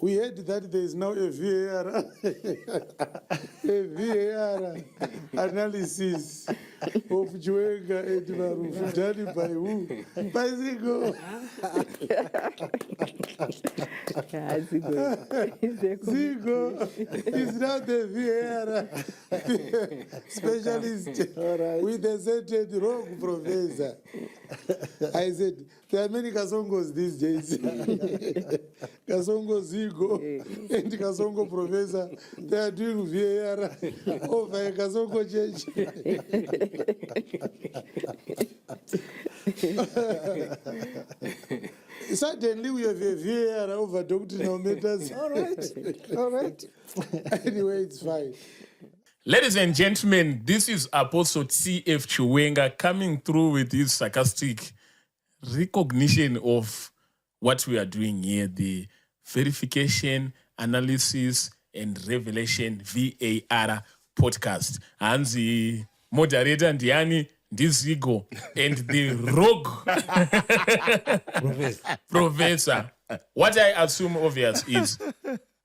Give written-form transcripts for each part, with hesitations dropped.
We heard that there is now a VAR, a VAR analysis of Chiwenga and Marufu done by who? By Zigo. Zigo is now the VAR specialist with a certain wrong professor. I said, there are many Kasongos these days. Kasongo Zigo and Kasongo Professor, they are doing VAR over a Kasongo church. Certainly we have a VAR over doctrinal matters. All right. Anyway, it's fine. Ladies and gentlemen, this is Apostle C.F. Chiwenga coming through with his sarcastic recognition of what we are doing here, the verification, analysis, and revelation VAR podcast. And the moderator, Ndiani, Ndizigo, and the rogue professor. What I assume obvious is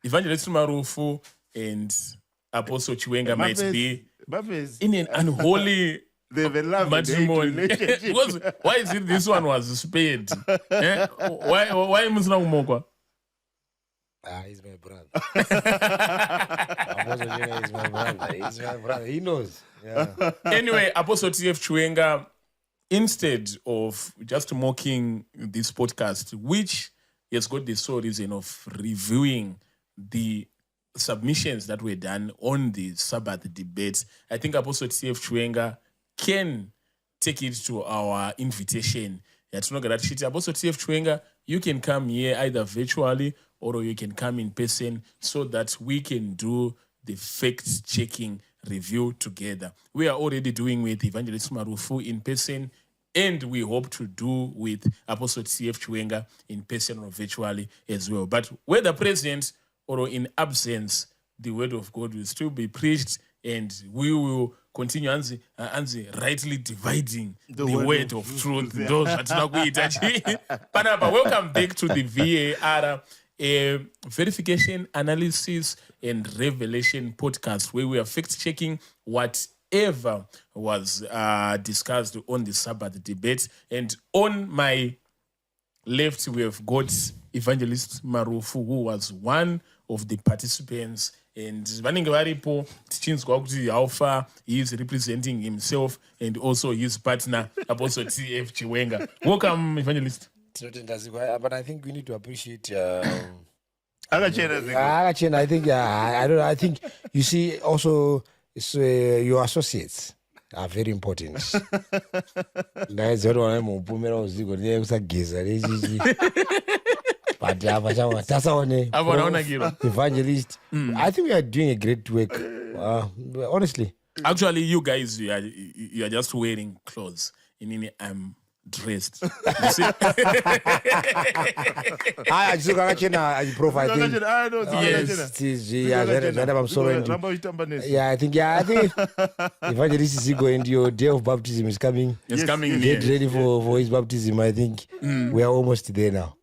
Evangelist Marufu and Apostle Chiwenga might be in an unholy matrimony. Because why is it this one was spared? Why Muslim Mokwa? He's my brother. Apostle Chiwenga is my brother. He's my brother. He knows. Yeah. Anyway, Apostle T.F. Chiwenga, instead of just mocking this podcast, which has got the sole reason of reviewing the submissions that were done on the Sabbath debates, I think Apostle T.F. Chiwenga can take it to our invitation. Apostle T.F. Chiwenga, you can come here either virtually or you can come in person so that we can do the fact-checking review together. We are already doing with Evangelist Marufu in person, and we hope to do with Apostle T.F. Chiwenga in person or virtually as well. But whether present or in absence, the word of God will still be preached, and we will continue rightly dividing the word of truth. Those Panapa, welcome back to the VAR verification, analysis, and revelation podcast, where we are fact-checking whatever was discussed on the Sabbath debate. And on my left, we have got Evangelist Marufu, who was one of the participants, and vanenge varipo tichinzwa kuti how far he is representing himself and also his partner Apostle T.F. Chiwenga. Welcome, Evangelist. But I think we need to appreciate I think I think you see also your associates are very important. That's what I'm Evangelist. I think we are doing a great work. Honestly. Actually, you guys, you are just wearing clothes. I'm dressed. You see? I think Evangelist is going, your day of baptism is coming. It's coming. Get ready for his baptism. I think we are almost there now.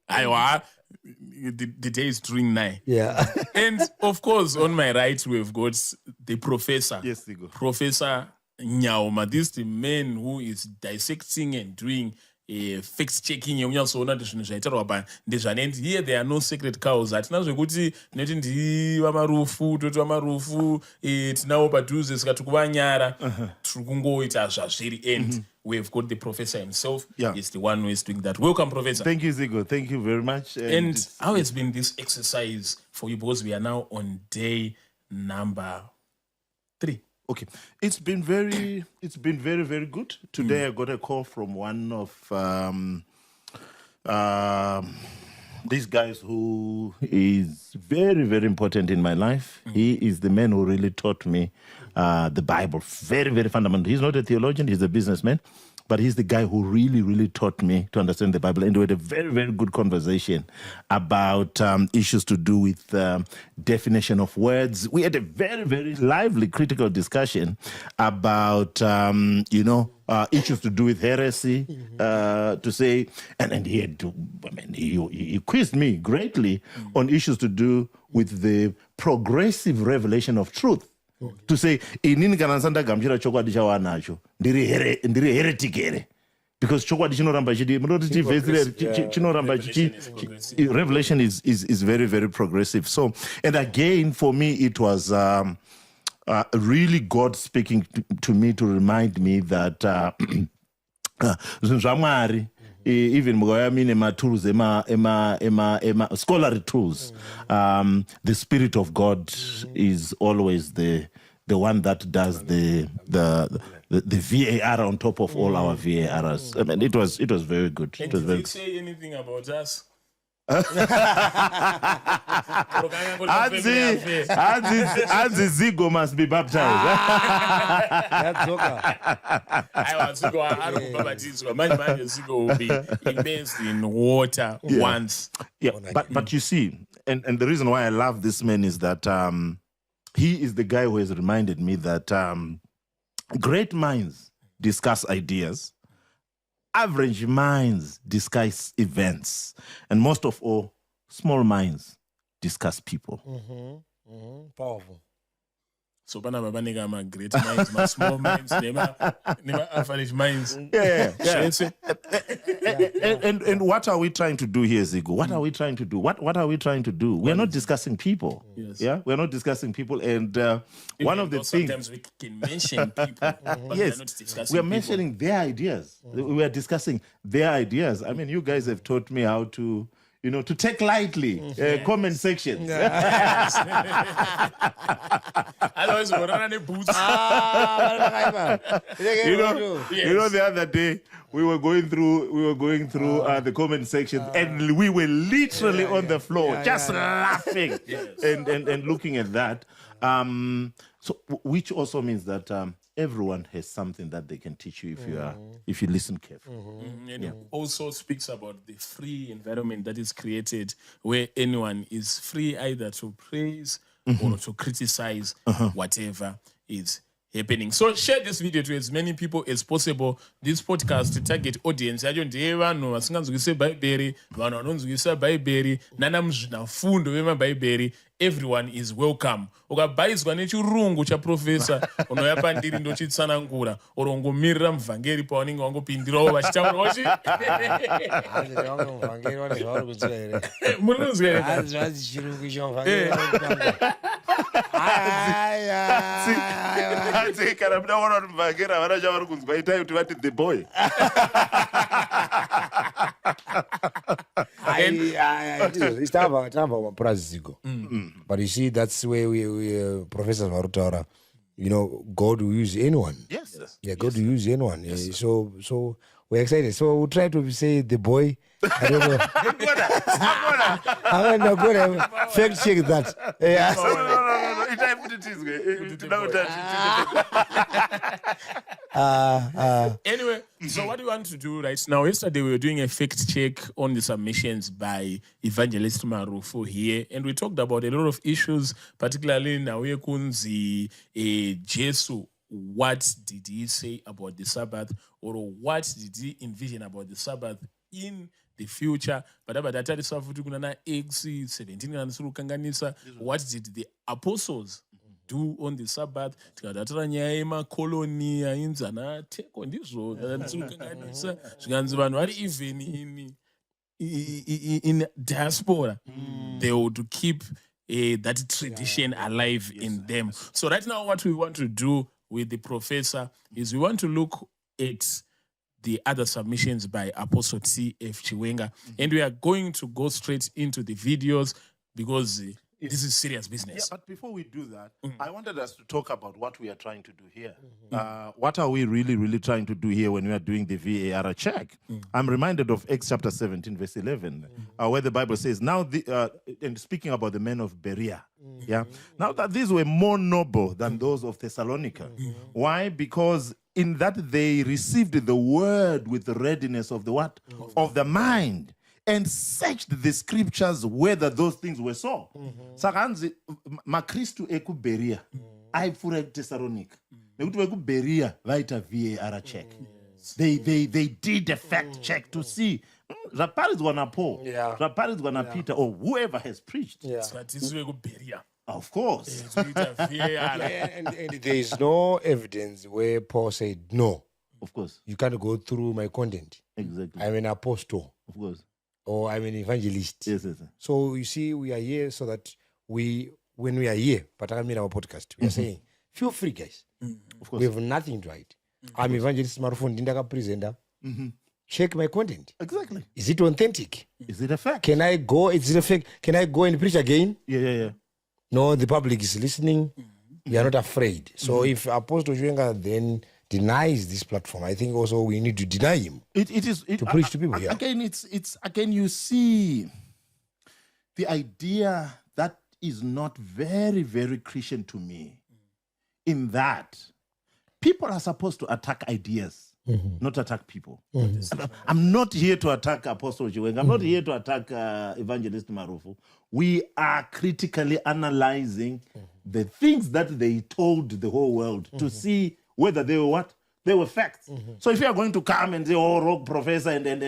The day is drawing nigh. Yeah. And of course, on my right, we've got the professor. Yes, they go. Professor Nyaoma. This is the man who is dissecting and doing fact-checking. Here there are no sacred cows. Tinazvekuti neti ndiva marufu toti vamarufu tinaopadhuze saka tikuvanyara tiri kungoita zvazviri and we've got the professor himself. He's the one who is doing that. Welcome, Professor. Thank you, Zigo. Thank you very much. And how has been this exercise for you? Because we are now on day number 3. Okay, it's been very, very good. Today I got a call from one of these guys who is very, very important in my life. He is the man who really taught me the Bible. Very, very fundamental. He's not a theologian, he's a businessman. but he's the guy who really, really taught me to understand the Bible. And we had a very, very good conversation about issues to do with definition of words. We had a very, very lively critical discussion about, issues to do with heresy, to say, and he had to, he quizzed me greatly on issues to do with the progressive revelation of truth. To say, inini kana sandagamchira chokwadi chawanacho ndiri heretic here, because chokwadi chinoramba chidi revelation is very, very progressive. So, and again, for me, it was really God speaking to me to remind me that even tools, scholarly tools, the Spirit of God is always the one that does the VAR on top of all our VARs. I mean, it was very good. And did you say anything about us? Anzi Zigo must be baptized. That's okay. Zigo will be immersed in water once. Yeah, but you see, and the reason why I love this man is that he is the guy who has reminded me that great minds discuss ideas, average minds discuss events, and most of all, small minds discuss people. Powerful. So, great minds, my small minds, never average minds. Yeah. And what are we trying to do here, Zigo? What are we trying to do? What are we trying to do? We're not discussing people. Yes. Yeah, we're not discussing people. And one of the things, sometimes we can mention people, but yes, we're not discussing we are people. mentioning their ideas. We are discussing their ideas. I mean, you guys have taught me how to, to take lightly comment sections. Otherwise, we'll run any boots. The other day we were going through the comment section, and we were literally on the floor laughing and looking at that. So which also means that everyone has something that they can teach you if you listen carefully. And it also speaks about the free environment that is created, where anyone is free either to praise or to criticize whatever is happening. So share this video to as many people as possible. This podcast to target audience yacho ndiye vanhu vasinganzwise bhaibheri, vanhu vanonzwisa bhaibheri, nana muzvinafundo vemabhaibheri. Everyone is welcome. Ukabhaizwa nechirungu chaprofesa unoya pandiri ndochitsanangura, or ungomirira muvhangeri pavanenge wangopindirawo vachitaurawo chi murinonzwa here kana muda kuona kuti muvhangeri havana chavari kunzwa, itai kuti vati the boy. It's time about Zigo. But you see, that's where we Professor Marutaura, God will use anyone. Yes. Yeah, God will use anyone. Yes, so we're excited. So we'll try to say the boy. I don't know. I'm not going to fact check that. Yeah. Anyway, so what do you want to do right now? Yesterday we were doing a fact check on the submissions by Evangelist Marufu here, and we talked about a lot of issues, particularly now kunzi Jesu. What did he say about the Sabbath, or what did he envision about the Sabbath in the future? But about that, X 17 what did the apostles do on the Sabbath? Even in diaspora, they would keep that tradition alive in them. So right now, what we want to do with the professor is we want to look at the other submissions by Apostle T.F. Chiwenga, and we are going to go straight into the videos because this is serious business. Yeah, but before we do that, I wanted us to talk about what we are trying to do here. What are we really, really trying to do here when we are doing the VAR check? I'm reminded of Acts chapter 17, verse 11, where the Bible says, now, and speaking about the men of Berea, now that these were more noble than those of Thessalonica. Why? Because in that they received the word with the readiness of the what? Of the mind, and searched the scriptures whether those things were so. Sakanzi makristu ekuberia aipfura Thessalonica. Nekuti vekuberia vaita VAR check. They did a fact check to see zvaparidzwa naPaul, zvaparidzwa naPeter, or whoever has preached. Of course. And there is no evidence where Paul said, no, Of course. you can't go through my content. Exactly. I'm an apostle, Of course. or I'm an evangelist. Yes, yes, yes. So you see, we are here so that when we are here, particularly in our podcast, we are saying, feel free, guys. Of course. We have nothing to hide. I'm Evangelist Marufu Sabbath. Check my content. Exactly. Is it authentic? Is it a fact? Can I go? Is it a fact? Can I go and preach again? Yeah. No, the public is listening. We are not afraid. So if Apostle Chiwenga then denies this platform, I think also we need to deny him. It is to preach to people. Yeah. Again, it's again, you see the idea that is not very, very Christian to me, in that people are supposed to attack ideas, not attack people. I'm not here to attack Apostle Chiwenga. I'm not here to attack Evangelist Marufu. We are critically analyzing the things that they told the whole world to see whether they were what? They were facts. So if you are going to come and say, oh, rogue professor and that,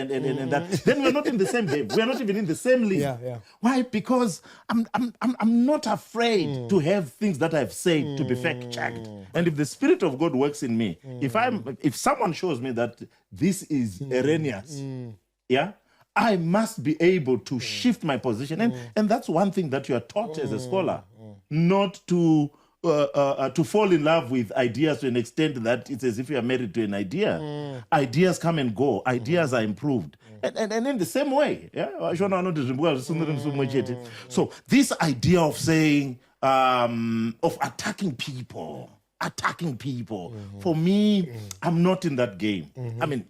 then we're not in the same game. We're not even in the same league. Yeah. Why? Because I'm not afraid to have things that I've said to be fact checked. And if the Spirit of God works in me, if someone shows me that this is erroneous, yeah, I must be able to shift my position. And that's one thing that you are taught as a scholar, not to fall in love with ideas to an extent that it's as if you are married to an idea. Ideas come and go. Ideas are improved. And in the same way, yeah. So this idea of saying, of attacking people, for me, I'm not in that game. I mean,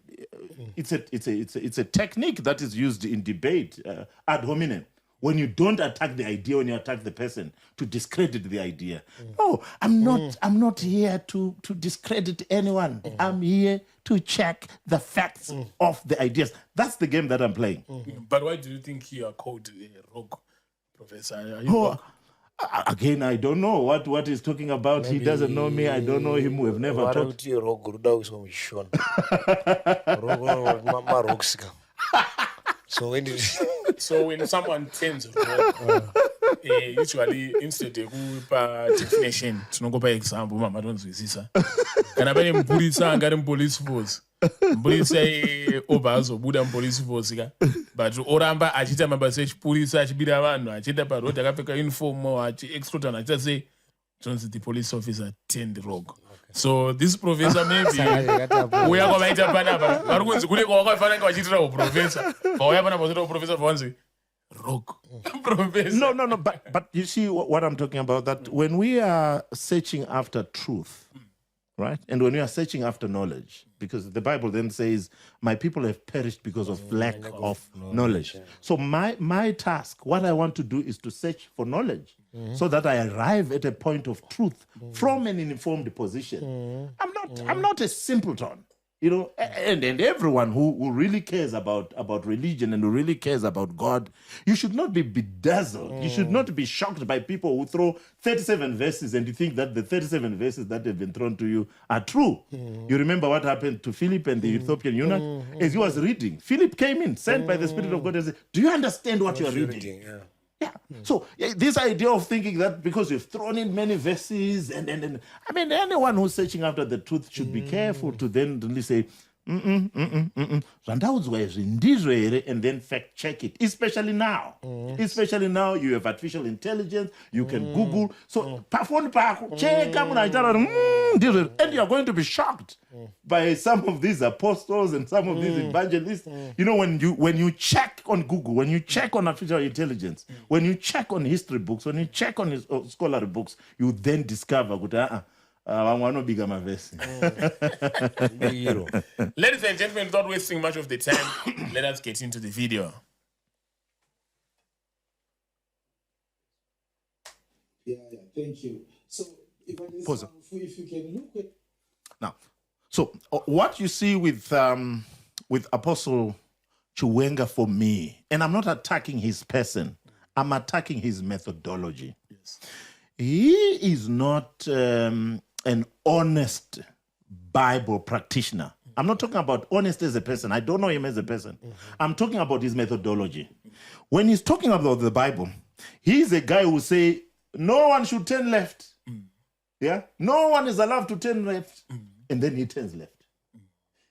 it's a technique that is used in debate ad hominem. When you don't attack the idea, when you attack the person, to discredit the idea. No, I'm not here to discredit anyone. I'm here to check the facts of the ideas. That's the game that I'm playing. But why do you think you are called a rogue professor? Are you Oh, rogue? again, I don't know what he's talking about. He doesn't know me. I don't know him. We've never talked. So when someone turns rogue, usually instead of definition, tinongopa example mama tonzwisisa. Kana pane mupurisa angari police force. Mupurisa obva azobuda police force ka. But oramba achiita mabasa echipurisa achibira vanhu achienda parodi akapfeka uniform achiextort vanhu achiita sei tonzi the police officer turned rogue. So this professor maybe uya kwavaita panapa vari kunzi kune kwawakafanira nga vachiitira uprofessor pauya panapa vachiita uprofessor vavanzi rogue professor. No. But you see what I'm talking about, that when we are searching after truth, right? And when we are searching after knowledge, because the Bible then says, my people have perished because of lack of knowledge. So my task, what I want to do is to search for knowledge so that I arrive at a point of truth from an informed position. I'm not a simpleton. You know, and everyone who really cares about religion and who really cares about God, you should not be bedazzled. You should not be shocked by people who throw 37 verses and you think that the 37 verses that have been thrown to you are true. You remember what happened to Philip and the Ethiopian eunuch? As he was reading, Philip came in, sent by the Spirit of God, and said, do you understand what you are reading? Yeah. So this idea of thinking that because you've thrown in many verses and I mean, anyone who's searching after the truth should be careful to then really say, zvandaudzwa izvi ndizvo here, and then fact check it, especially now. Especially now you have artificial intelligence, you can Google. So pafoni pako cheka munhu achitaura kuti ndizvo, and you are going to be shocked by some of these apostles and some of these evangelists. You know, when you check on Google, when you check on artificial intelligence, when you check on history books, when you check on scholarly books, you then discover that Ladies and gentlemen, without wasting much of the time, let us get into the video. Yeah, thank you. So, if you can look at... Now, So what you see with Apostle Chiwenga for me, and I'm not attacking his person, I'm attacking his methodology. Yes. He is not an honest Bible practitioner. I'm not talking about honest as a person. I don't know him as a person. I'm talking about his methodology. When he's talking about the Bible, he's a guy who say, no one should turn left. Yeah? No one is allowed to turn left. And then he turns left.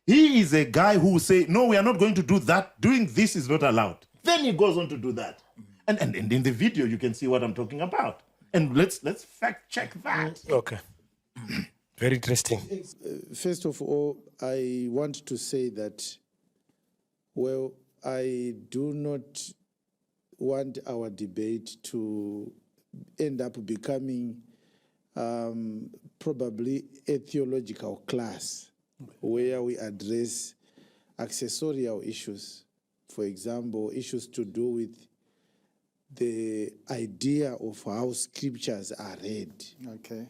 He is a guy who say, no, we are not going to do that. Doing this is not allowed. Then he goes on to do that. And in the video, you can see what I'm talking about. And let's fact check that. Okay. Very interesting. First of all, I want to say that, well, I do not want our debate to end up becoming probably a theological class where we address accessorial issues. For example, issues to do with the idea of how scriptures are read. Okay.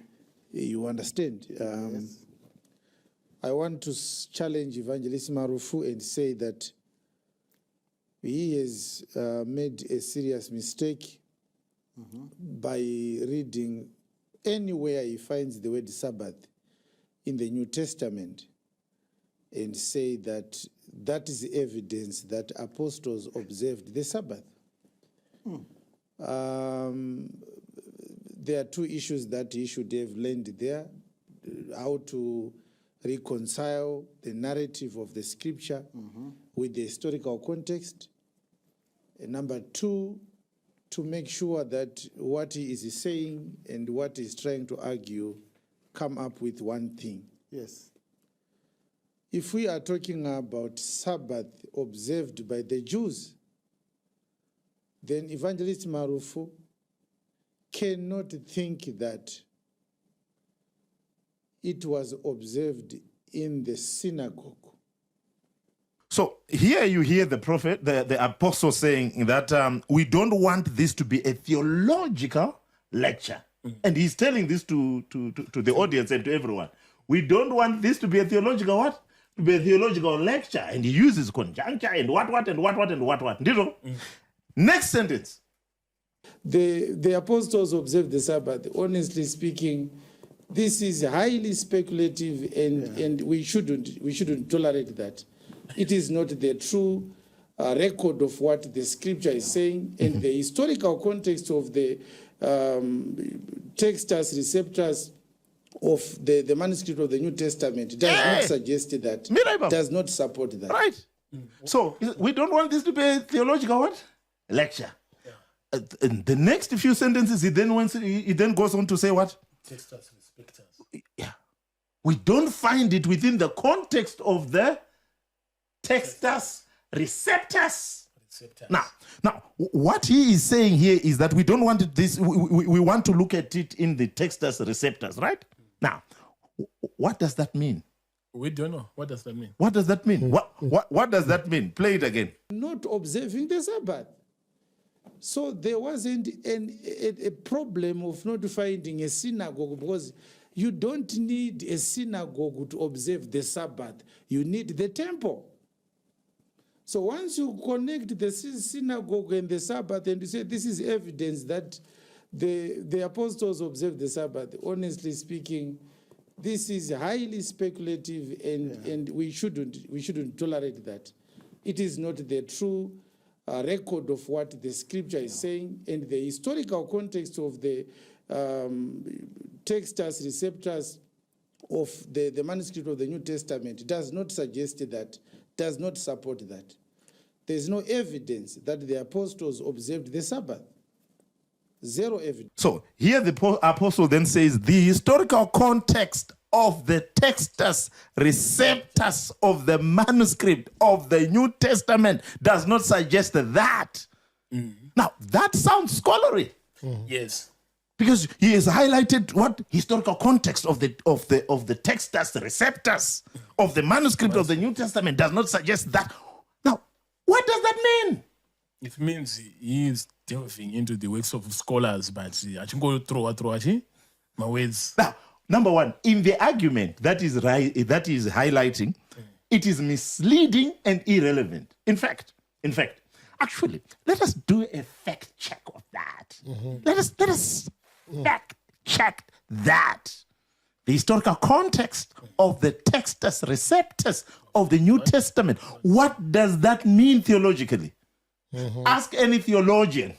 You understand? Yes. I want to challenge Evangelist Marufu and say that he has made a serious mistake by reading anywhere he finds the word Sabbath in the New Testament and say that that is evidence that apostles observed the Sabbath. There are two issues that he should have learned there: how to reconcile the narrative of the scripture with the historical context. And number two, to make sure that what he is saying and what he's trying to argue come up with one thing. Yes. If we are talking about Sabbath observed by the Jews, then Evangelist Marufu cannot think that it was observed in the synagogue. So here you hear the prophet, the apostle saying that we don't want this to be a theological lecture. And he's telling this to the audience and to everyone. We don't want this to be a theological what? To be a theological lecture. And he uses conjuncture and what. Next sentence. The apostles observed the Sabbath. Honestly speaking, this is highly speculative, and we shouldn't tolerate that. It is not the true record of what the scripture is saying, and the historical context of the textus receptus of the manuscript of the New Testament does not suggest that. Does not support that. Right. So we don't want this to be a theological what? Lecture. In the next few sentences, he then goes on to say what? Textus respectus. Yeah. We don't find it within the context of the textus receptus. Now, what he is saying here is that we don't want this. We want to look at it in the textus receptus, right? Now, what does that mean? We don't know. What does that mean? What does that mean? What does that mean? Play it again. Not observing the Sabbath. So there wasn't a problem of not finding a synagogue, because you don't need a synagogue to observe the Sabbath. You need the temple. So once you connect the synagogue and the Sabbath and you say this is evidence that the apostles observed the Sabbath, honestly speaking, this is highly speculative, and we shouldn't tolerate that. It is not the true record of what the scripture is saying, and the historical context of the textus receptus of the manuscript of the New Testament does not suggest that, does not support that. There is no evidence that the apostles observed the Sabbath. Zero evidence. So here the apostle then says the historical context of the textus receptus of the manuscript of the New Testament does not suggest that. Now, that sounds scholarly. Yes. Because he has highlighted what historical context of the textus receptus of the manuscript of the New Testament does not suggest that. Now, what does that mean? It means he is delving into the works of scholars, but I think go throw my words. Now, number one, in the argument that is highlighting, it is misleading and irrelevant. In fact, actually, let us do a fact check of that. Let us fact check that. The historical context of the textus receptus of the New Testament. What does that mean theologically? Ask any theologian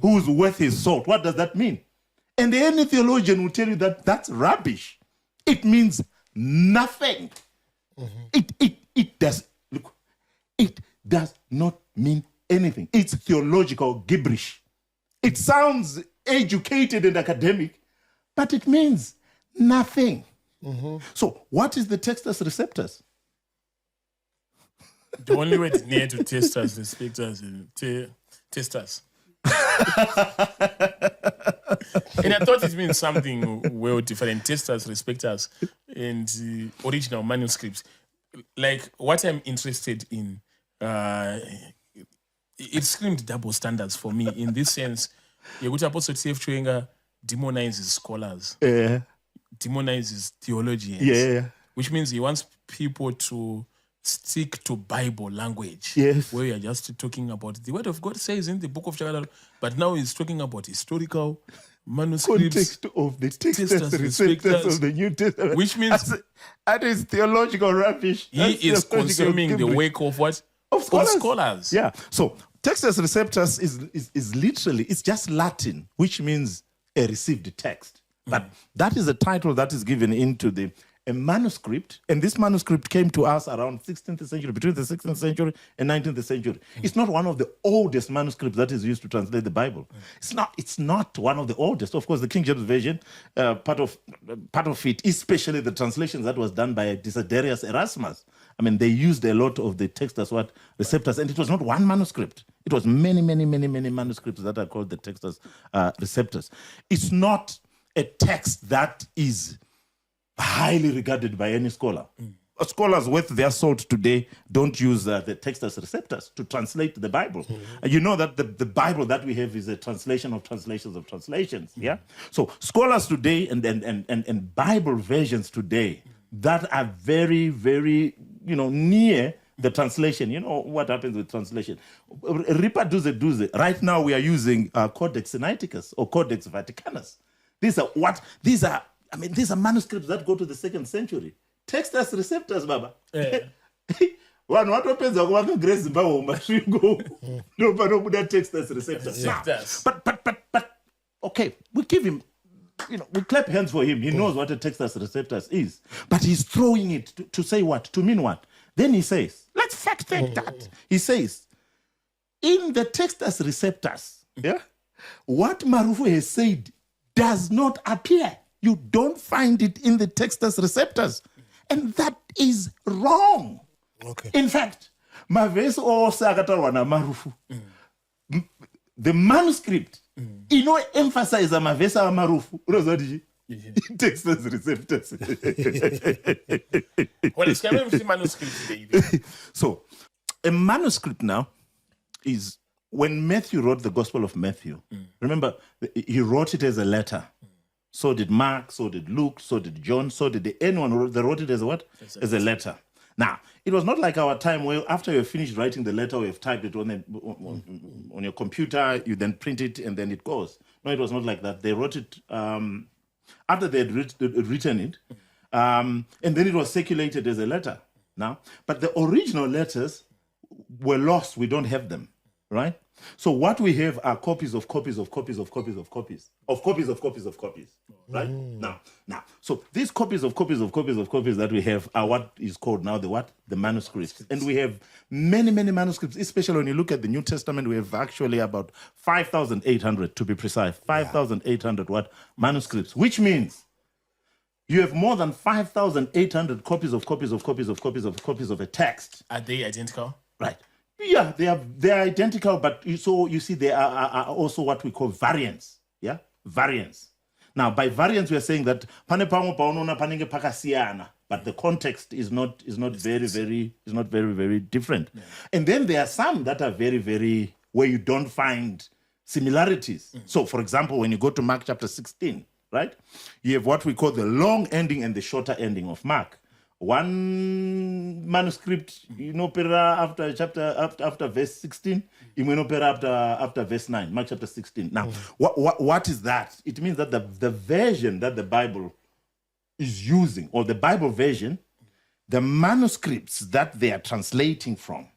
who's worth his salt. What does that mean? And any theologian will tell you that that's rubbish. It means nothing. It does not mean anything. It's theological gibberish. It sounds educated and academic, but it means nothing. So what is the textus receptus? The only way near to testers, respecters, testers. And I thought it means something well different. Testers, respecters, and original manuscripts. Like what I'm interested in, it screamed double standards for me in this sense. Apostle T.F. Chiwenga demonizes scholars, demonizes theologians, which means he wants people to stick to Bible language, where you are just talking about the Word of God says in the book of Chiwenga, but now he's talking about historical manuscripts, context of the textus receptus of the New Testament, which means that is theological rubbish. He is consuming the work of what? Of scholars. Yeah. So textus receptus is literally, it's just Latin, which means a received text. But that is a title that is given into a manuscript, and this manuscript came to us around 16th century, between the 16th century and 19th century. It's not one of the oldest manuscripts that is used to translate the Bible. It's not one of the oldest. Of course, the King James Version, part of it, especially the translations that was done by Desiderius Erasmus. I mean, they used a lot of the text as what receptors, and it was not one manuscript. It was many manuscripts that are called the textus receptors. It's not a text that is highly regarded by any scholar. Scholars worth their salt today don't use the textus receptors to translate the Bible. You know that the Bible that we have is a translation of translations of translations. Yeah. So scholars today and Bible versions today that are very near the translation. You know what happens with translation? Ripa duze. Right now we are using Codex Sinaiticus or Codex Vaticanus. These are manuscripts that go to the 2nd century. Textus receptors, Baba. One what opens a grace mashingo. No textus receptors. But okay, we give him, we clap hands for him. He knows what a textus receptors is. But he's throwing it to say what? To mean what? Then he says, let's fact check that. He says, in the textus receptors, what Marufu has said does not appear. You don't find it in the textus receptors. And that is wrong. Okay. In fact, Maveso Sagatarwana Marufu, the manuscript, emphasize Mavesa Marufu, Rosadi, textus receptors. Well, it's kind of the manuscript, baby. So, a manuscript now is when Matthew wrote the Gospel of Matthew. Remember, he wrote it as a letter. So did Mark, so did Luke, so did John, so did anyone. They wrote it as what? As a letter. Now, it was not like our time where after you have finished writing the letter, you have typed it on your computer, you then print it, and then it goes. No, it was not like that. They wrote it after they had written it, and then it was circulated as a letter. Now, but the original letters were lost. We don't have them, right? So what we have are copies of copies of copies of copies of copies of copies of copies of copies, right? Now, so these copies of copies of copies of copies that we have are what is called now the manuscripts. And we have many manuscripts, especially when you look at the New Testament, we have actually about 5,800 to be precise, 5,800 manuscripts, which means you have more than 5,800 copies of copies of copies of copies of copies of a text. Are they identical? Right. Yeah, they are identical, but you see they are also what we call variants. Yeah, variants. Now, by variants, we are saying that but the context is not very different. Yeah. And then there are some that are very where you don't find similarities. So, for example, when you go to Mark chapter 16, right? You have what we call the long ending and the shorter ending of Mark. One manuscript, after verse 16, after verse 9, Mark chapter 16. Now, what is that? It means that the version that the Bible is using, or the Bible version, the manuscripts that they are translating from,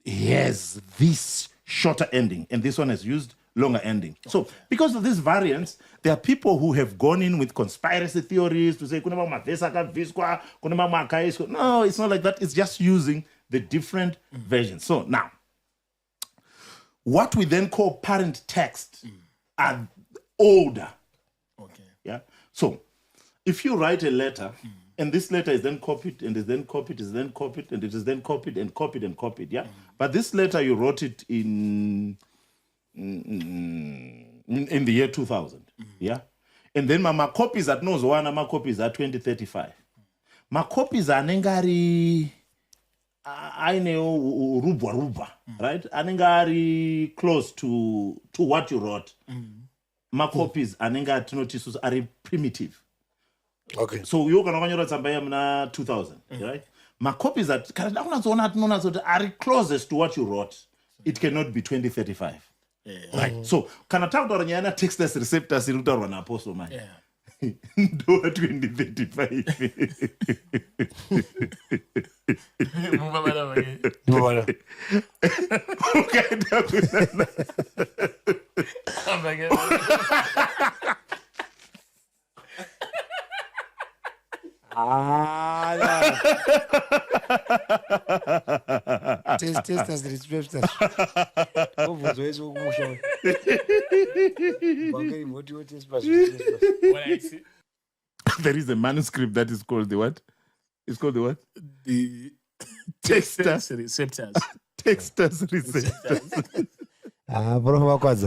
has this shorter ending, and this one has used longer ending. So because of this variance, there are people who have gone in with conspiracy theories to say, no, it's not like that. It's just using the different versions. So now, what we then call parent text are older. Okay. Yeah. So if you write a letter, and this letter is then copied, and is then copied, is then copied, and it is then copied and copied and copied. Yeah. But this letter, you wrote it in the year 2000. Yeah. And then my copies at knows one, my copies are 2035. My copies are nengari I know ruba, right? Anengari close to what you wrote. My copies are nengari notices are primitive. Okay. So you can only write something 2000, right? My copies are closest to what you wrote. It cannot be 2035. Yeah. Right. So can I talk about the text as receptors in an apostle man? Yeah. Do 2035. Test as receptors. There is a manuscript that is called the what? It's called the what? The Textus receptors. Textus receptors. Okay,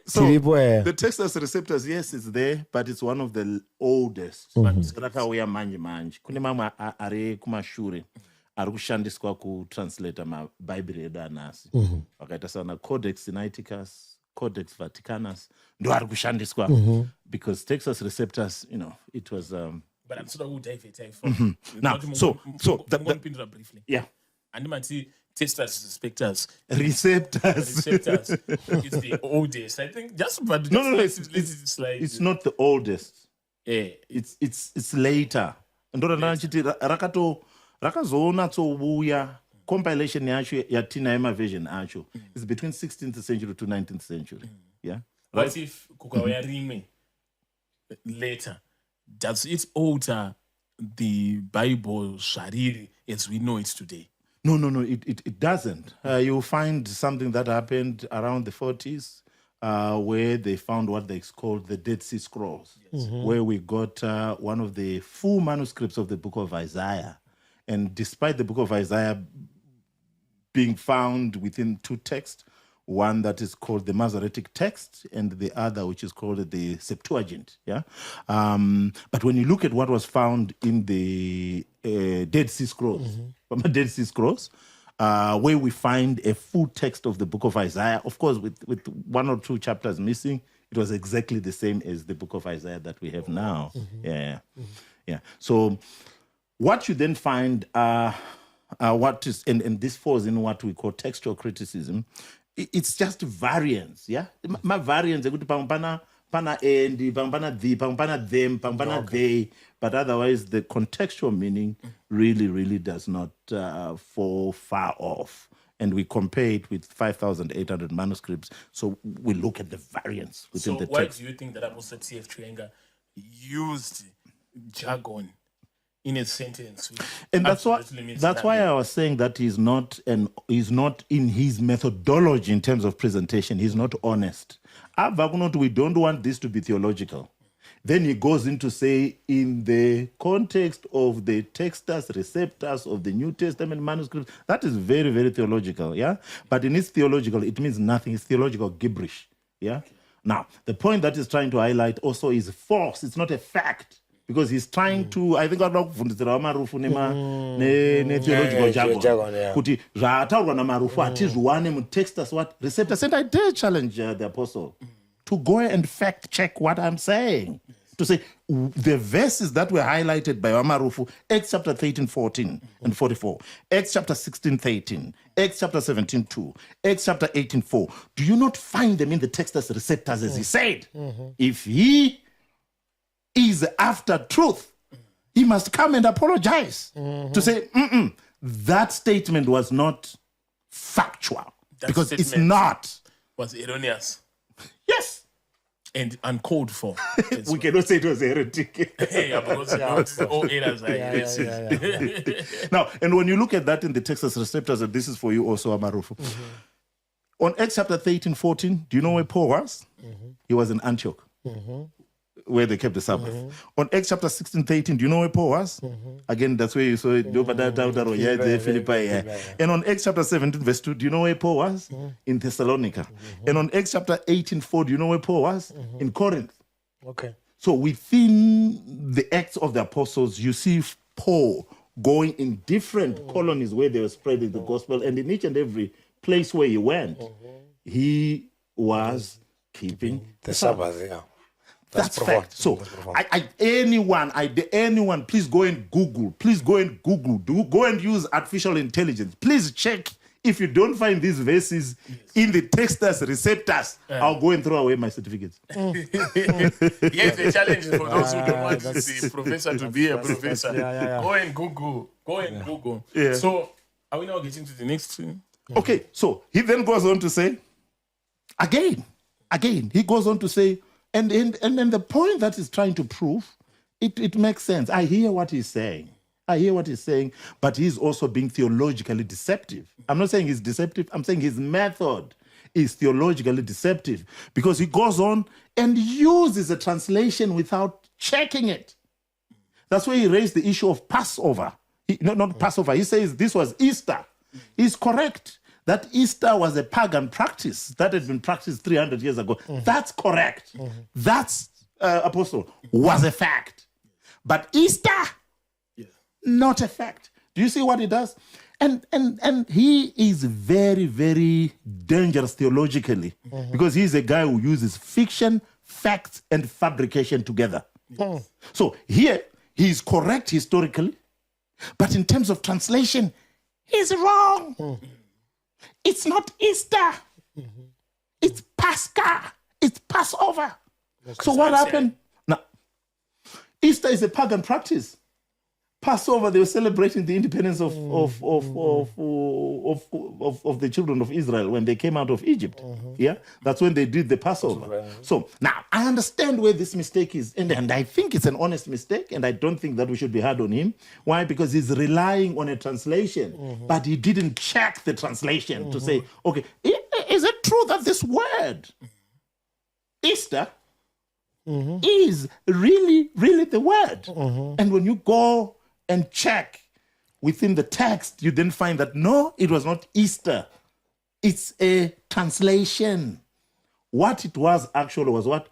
so the Textus receptors, yes, it's there, but it's one of the oldest. Rakauya manje manje. Kune mamwe ari kumashure ari kushandiswa kutranslate maBhayibheri edu anasi. Vakaita sana Codex Sinaiticus, Codex Vaticanus, ndo ari kushandiswa because Textus receptors, it was But I'm sort of David. now, so briefly. Yeah. And you see testers, receptors. Receptors. Receptors. It's the oldest. I think but no. It's like it's not the oldest. Yeah. It's later. Ndora ndachiti rakazoona tsobuya compilation yacho yatina ema version acho is between 16th century to 19th century. Yeah. What if kukauya rimwe later? Does it alter the Bible Shariri as we know it today? No, it doesn't. You'll find something that happened around the 40s where they found what they called the Dead Sea Scrolls, where we got one of the full manuscripts of the book of Isaiah. And despite the book of Isaiah being found within two texts, one that is called the Masoretic text and the other which is called the Septuagint. Yeah. But when you look at what was found in the Dead Sea Scrolls, Dead Sea Scrolls, where we find a full text of the book of Isaiah, of course, with one or two chapters missing, it was exactly the same as the book of Isaiah that we have now. Yeah. So what you then find, what is, and this falls in what we call textual criticism. It's just variance, yeah. My variance, pana endi, pana the, pana them, pana they, but otherwise the contextual meaning really does not fall far off. And we compare it with 5,800 manuscripts, so we look at the variance within the text. So why do you think that Apostle T.F. Chiwenga used jargon in a sentence? And that's why I was saying that he's not in his methodology in terms of presentation. He's not honest. We don't want this to be theological. Then he goes into say, in the context of the textus receptors of the New Testament manuscripts, that is very, very theological, yeah? But in its theological, it means nothing. It's theological gibberish, yeah? Now, the point that he's trying to highlight also is false. It's not a fact. Because he's trying to, I think I'm not kufundisira Marufu ne theological jargon. Kuti zvataurwa naMarufu atizviwane mu textus what receptors, and I dare challenge the apostle to go and fact check what I'm saying. To say the verses that were highlighted by Marufu, Acts chapter 13, 14 and 44, Acts chapter 16, 13, Acts chapter 17, 2, Acts chapter 18, 4. Do you not find them in the text as receptors, as he said? If he is after truth, he must come and apologize to say, that statement was not factual. That because it's statement not. Was erroneous Yes. and uncalled for. We cannot say it was heretic. Yeah, because not all errors are heresies. Now, and when you look at that in the text as receptors, and this is for you also, Marufu. On Acts chapter 13, 14, do you know where Paul was? He was in Antioch, where they kept the Sabbath. On Acts chapter 16, 13, do you know where Paul was? Again, that's where you saw it. Philippi. And on Acts chapter 17, verse 2, do you know where Paul was? In Thessalonica. And on Acts chapter 18, 4, do you know where Paul was? In Corinth. Okay. So within the Acts of the Apostles, you see Paul going in different colonies where they were spreading the gospel, and in each and every place where he went, he was keeping The Sabbath, yeah. That's profound. fact. So, That's profound. anyone, please go and Google. Please go and Google. Go and use artificial intelligence. Please check if you don't find these verses in the text as receptors. I'll go and throw away my certificates. Yes, the challenge is for those who don't want the professor to be a professor. yeah. Go and Google. Go and Google. Yeah. So, are we now getting to the next thing? Okay, so he then goes on to say, again, he goes on to say, and the point that he's trying to prove, it makes sense. I hear what he's saying, but he's also being theologically deceptive. I'm not saying he's deceptive, I'm saying his method is theologically deceptive because he goes on and uses a translation without checking it. That's why he raised the issue of Passover. Not Passover, he says this was Easter. He's correct that Easter was a pagan practice that had been practiced 300 years ago. That's correct. That's, Apostle, was a fact. But Easter, not a fact. Do you see what he does? And he is very, very dangerous theologically because he's a guy who uses fiction, facts, and fabrication together. So here, he's correct historically, but in terms of translation, he's wrong. It's not Easter. It's Pascha. It's Passover. So what happened? Now, Easter is a pagan practice. Passover, they were celebrating the independence of the children of Israel when they came out of Egypt. Yeah, that's when they did the Passover. So now I understand where this mistake is, and I think it's an honest mistake, and I don't think that we should be hard on him. Why? Because he's relying on a translation, but he didn't check the translation to say, okay, is it true that this word Easter is really, really the word? And when you go and check within the text, you then find that no, it was not Easter. It's a translation. What it was actually was what?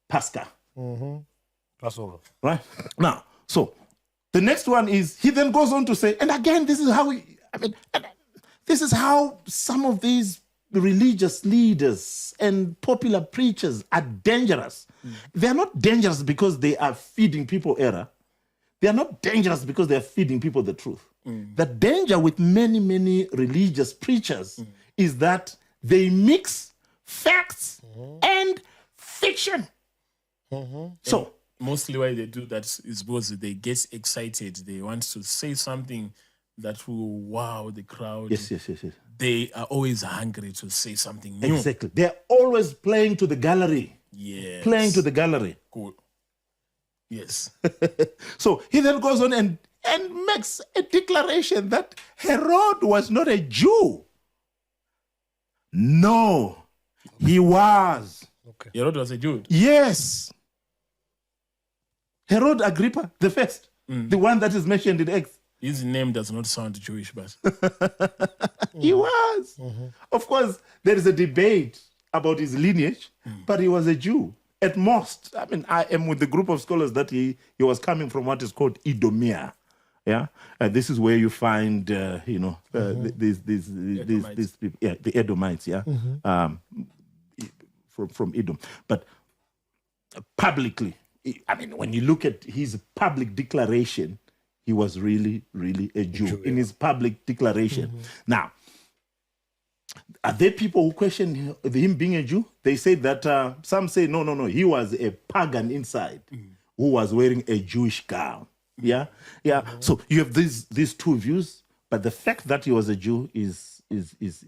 Pascha. Passover. Right? Now, so the next one is, he then goes on to say, and again, this is how some of these religious leaders and popular preachers are dangerous. They are not dangerous because they are feeding people error. They are not dangerous because they are feeding people the truth. The danger with many, many religious preachers is that they mix facts and fiction. So mostly why they do that is because they get excited. They want to say something that will wow the crowd. yes. They are always hungry to say something new. Exactly. They are always playing to the gallery. Yes. Playing to the gallery. Good. Yes. So he then goes on and makes a declaration that Herod was not a Jew. No, he was. Herod was a Jew. Yes. Herod Agrippa the first, the one that is mentioned in Acts. His name does not sound Jewish, but He was. Of course, there is a debate about his lineage, but he was a Jew. At most, I am with the group of scholars that he was coming from what is called Edomia. Yeah, this is where you find, these people, the Edomites. Yeah, from Edom. But publicly, I mean, when you look at his public declaration, he was really, really a Jew in his public declaration. Now, are there people who question him being a Jew? They say that some say, no, he was a pagan inside who was wearing a Jewish gown. Yeah. So you have these two views, but the fact that he was a Jew is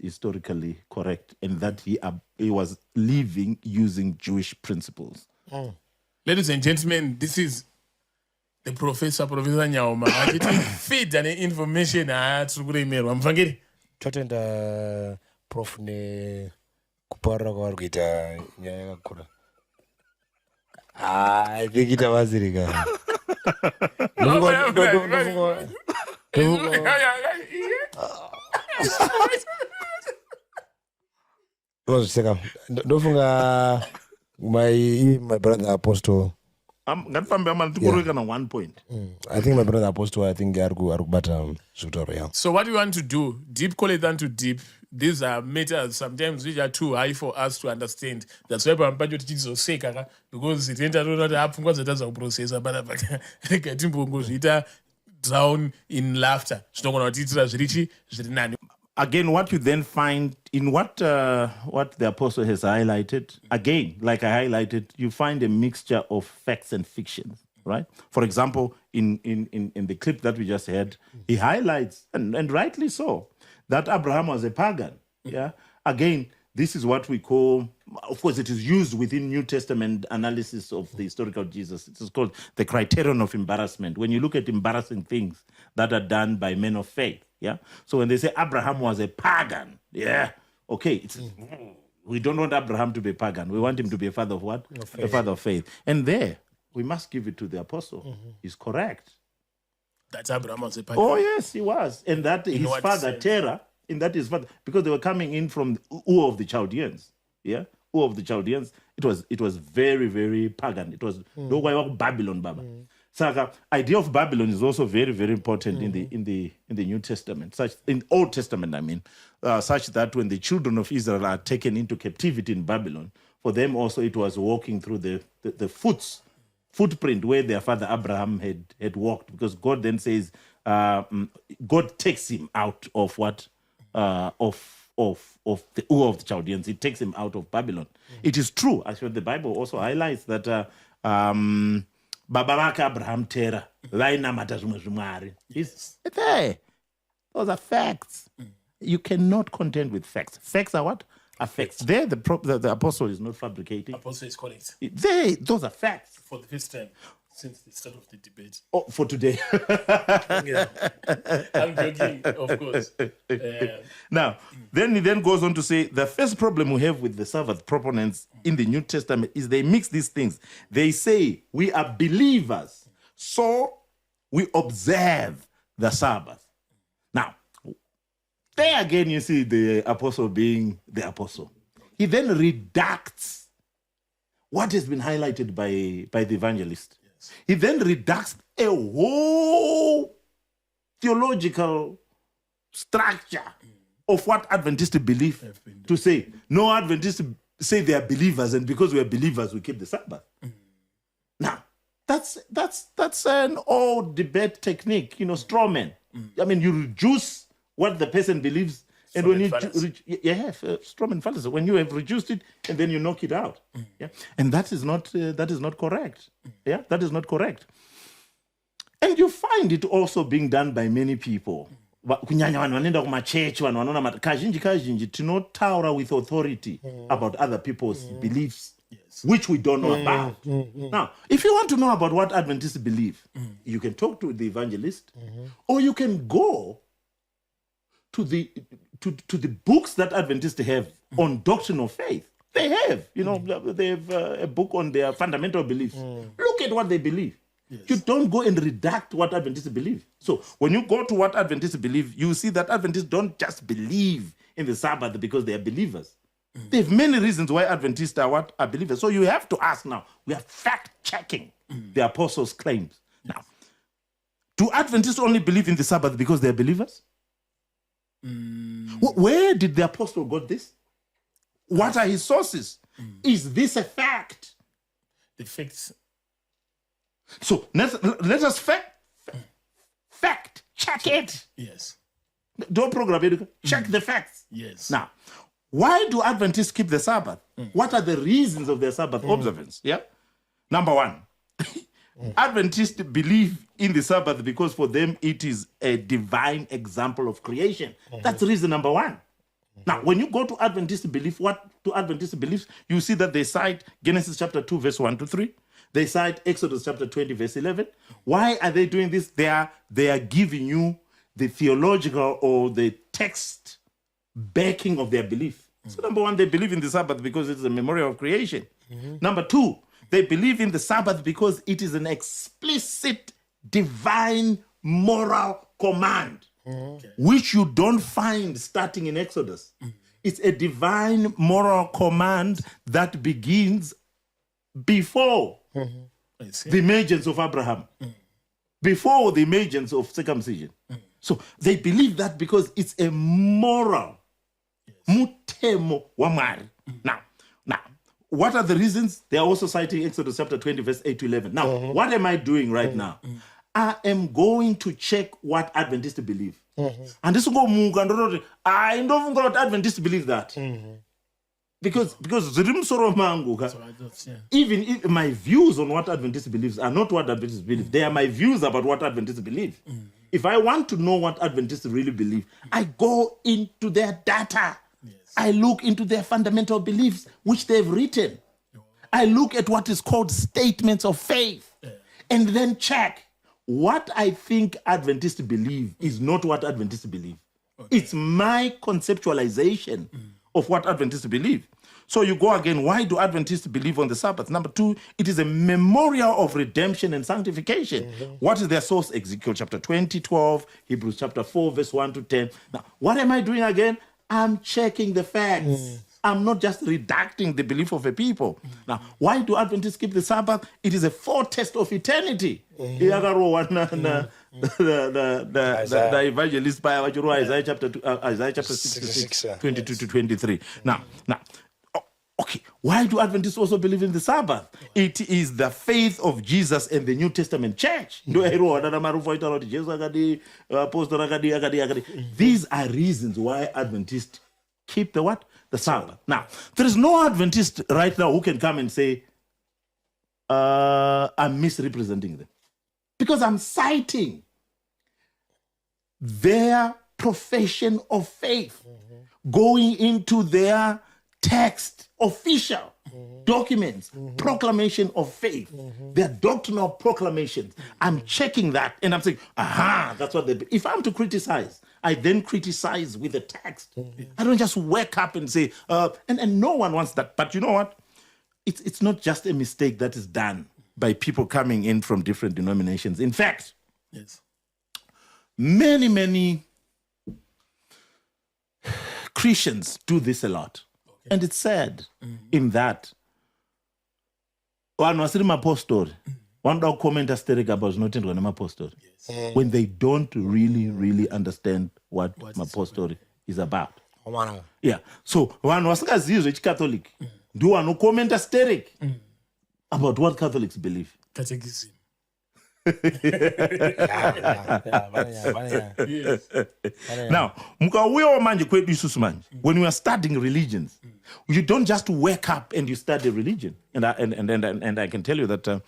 historically correct, and that he was living using Jewish principles. Ladies and gentlemen, this is the Professor Nyaoma. Achiti feed an information tiri kuremerwa. Muvhangeri? Totenda prof ne kuparira kwavari kuita nyaya yakakura. I think it was Rika. Ndofunga my brother Apostle. I'm on 1 point. I think my brother Apostle, I think Arubata Sutoro. So what we want to do, deep call it down to deep. These are matters sometimes which are too high for us to understand. That's why I'm going to teach you because it ain't not happen because it doesn't process but drown in laughter. Again, what you then find in what the apostle has highlighted, again, like I highlighted, you find a mixture of facts and fiction, right? For example, in the clip that we just heard, he highlights, and rightly so, that Abraham was a pagan. Yeah. Again, this is what we call, of course, it is used within New Testament analysis of the historical Jesus. It is called the criterion of embarrassment. When you look at embarrassing things that are done by men of faith, yeah. So when they say Abraham was a pagan, yeah, okay, we don't want Abraham to be pagan. We want him to be a father of what? A father of faith. And there, we must give it to the apostle. He's correct. That's Abraham was a pagan. Oh yes, he was, and that his father Terah. In that his father, because they were coming in from Ur of the Chaldeans, yeah, Ur of the Chaldeans. It was very, very pagan. It was Babylon, Baba. So idea of Babylon is also very, very important in the New Testament, such in Old Testament. I mean, such that when the children of Israel are taken into captivity in Babylon, for them also it was walking through the footprint where their father Abraham had walked, because God then says God takes him out of what. Of the Ur of the Chaldeans. It takes him out of Babylon. It is true. Actually, the Bible also highlights that Baba Abraham Terah, is there. Those are facts. You cannot contend with facts. Facts are what? Are facts. There, the apostle is not fabricating. Apostle is correct. Those are facts. For the first time since the start of the debate. Oh, for today. Yeah. I'm joking, of course. Now, then he then goes on to say, the first problem we have with the Sabbath proponents in the New Testament is they mix these things. They say, we are believers, so we observe the Sabbath. Now, there again you see the apostle being the apostle. He then redacts what has been highlighted by the evangelist. He then redacts a whole theological structure of what Adventists believe to say. No, Adventists say they are believers, and because we are believers, we keep the Sabbath. Now, that's an old debate technique, straw man. I mean, you reduce what the person believes, and when you straw man fallacy. When you have reduced it, and then you knock it out, and that is not correct. Yeah, that is not correct. And you find it also being done by many people. Kunyanya vanhu vanoenda kumachechi, vanhu vanoona kazhinji tinotaura with authority about other people's beliefs, which we don't know about. Now, if you want to know about what Adventists believe, you can talk to the evangelist, or you can go to the books that Adventists have on doctrine of faith. They have, they have a book on their fundamental beliefs. Look at what they believe. Yes. You don't go and redact what Adventists believe. So when you go to what Adventists believe, you see that Adventists don't just believe in the Sabbath because they are believers. They have many reasons why Adventists are believers. So you have to ask now, we are fact-checking the apostles' claims. Now, do Adventists only believe in the Sabbath because they are believers? Where did the apostle got this? What are his sources? Is this a fact? The facts. So let us fact check it. Yes. Don't program it. Check the facts. Yes. Now, why do Adventists keep the Sabbath? What are the reasons of their Sabbath observance? Yeah. Number one, Adventists believe in the Sabbath because for them it is a divine example of creation. That's reason number one. Now, when you go to Adventist belief, you see that they cite Genesis chapter 2, verse 1 to 3. They cite Exodus chapter 20, verse 11. Why are they doing this? They are giving you the theological or the text backing of their belief. So number one, they believe in the Sabbath because it is a memorial of creation. Number two, they believe in the Sabbath because it is an explicit divine moral command, which you don't find starting in Exodus. It's a divine moral command that begins before the emergence of Abraham, before the emergence of circumcision. So they believe that because it's a moral mutemo wa Mwari. Now, what are the reasons? They are also citing Exodus chapter 20, verse 8 to 11. Now, what am I doing right now? I am going to check what Adventists believe. And this will go, I don't know what Adventists believe that. Because even if my views on what Adventists believes are not what Adventists believe, they are my views about what Adventists believe. If I want to know what Adventists really believe, I go into their data. I look into their fundamental beliefs, which they've written. I look at what is called statements of faith, and then check what I think Adventists believe is not what Adventists believe. It's my conceptualization of what Adventists believe. So you go again, why do Adventists believe on the Sabbath? Number two, it is a memorial of redemption and sanctification. What is their source? Ezekiel chapter 20, 12, Hebrews chapter 4, verse 1 to 10. Now, what am I doing again? I'm checking the facts. I'm not just redacting the belief of a people. Now, why do Adventists keep the Sabbath? It is a foretaste of eternity. The evangelist by Isaiah chapter 66, 22 to 23. Now, okay, why do Adventists also believe in the Sabbath? It is the faith of Jesus and the New Testament church. These are reasons why Adventists keep the what? The Sabbath. Now, there is no Adventist right now who can come and say, I'm misrepresenting them. Because I'm citing their profession of faith, going into their text, official documents, proclamation of faith, their doctrinal proclamations. I'm checking that and I'm saying, that's what they. If I'm to criticize, I then criticize with the text. I don't just wake up and say, and no one wants that. But you know what? It's not just a mistake that is done by people coming in from different denominations. In fact, many Christians do this a lot. And it's sad in that one was in my apostle. One dog comment about not in my apostle when they don't really understand what my apostle is about. Yeah. So one was Catholic. Do one comment asterisk about what Catholics believe. Catechism. Now, when you are studying religions, you don't just wake up and you study religion. And I can tell you that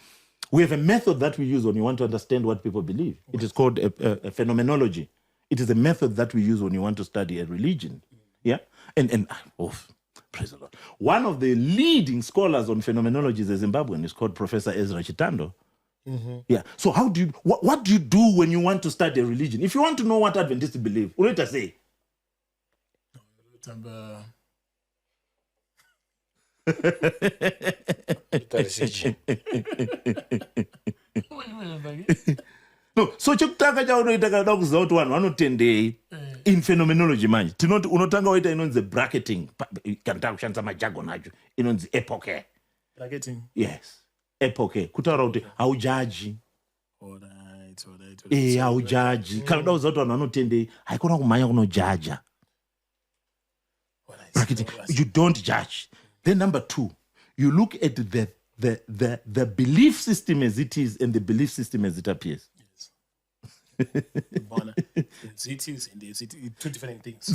we have a method that we use when you want to understand what people believe. It is called a phenomenology. It is a method that we use when you want to study a religion. Yeah, and praise the Lord. One of the leading scholars on phenomenology is a Zimbabwean. It's called Professor Ezra Chitando. Yeah. So how do you what do you do when you want to study a religion? If you want to know what Adventists believe, what do you say? No, so chokutanga chaunoita kuziva kuti vanhu vanotendei in phenomenology manje unotanga waita inonzi bracketing kana takushandisa majargon acho inonzi epoche. Bracketing. Yes, epoche kutaura kuti haujaji. Haujaji kana uda kuziva kuti vanhu vanotendei haikona kumhanya kunojaja. Bracketing. You don't judge. Then number two, you look at the belief system as it is and the belief system as it appears. As it is and as it is, two different things.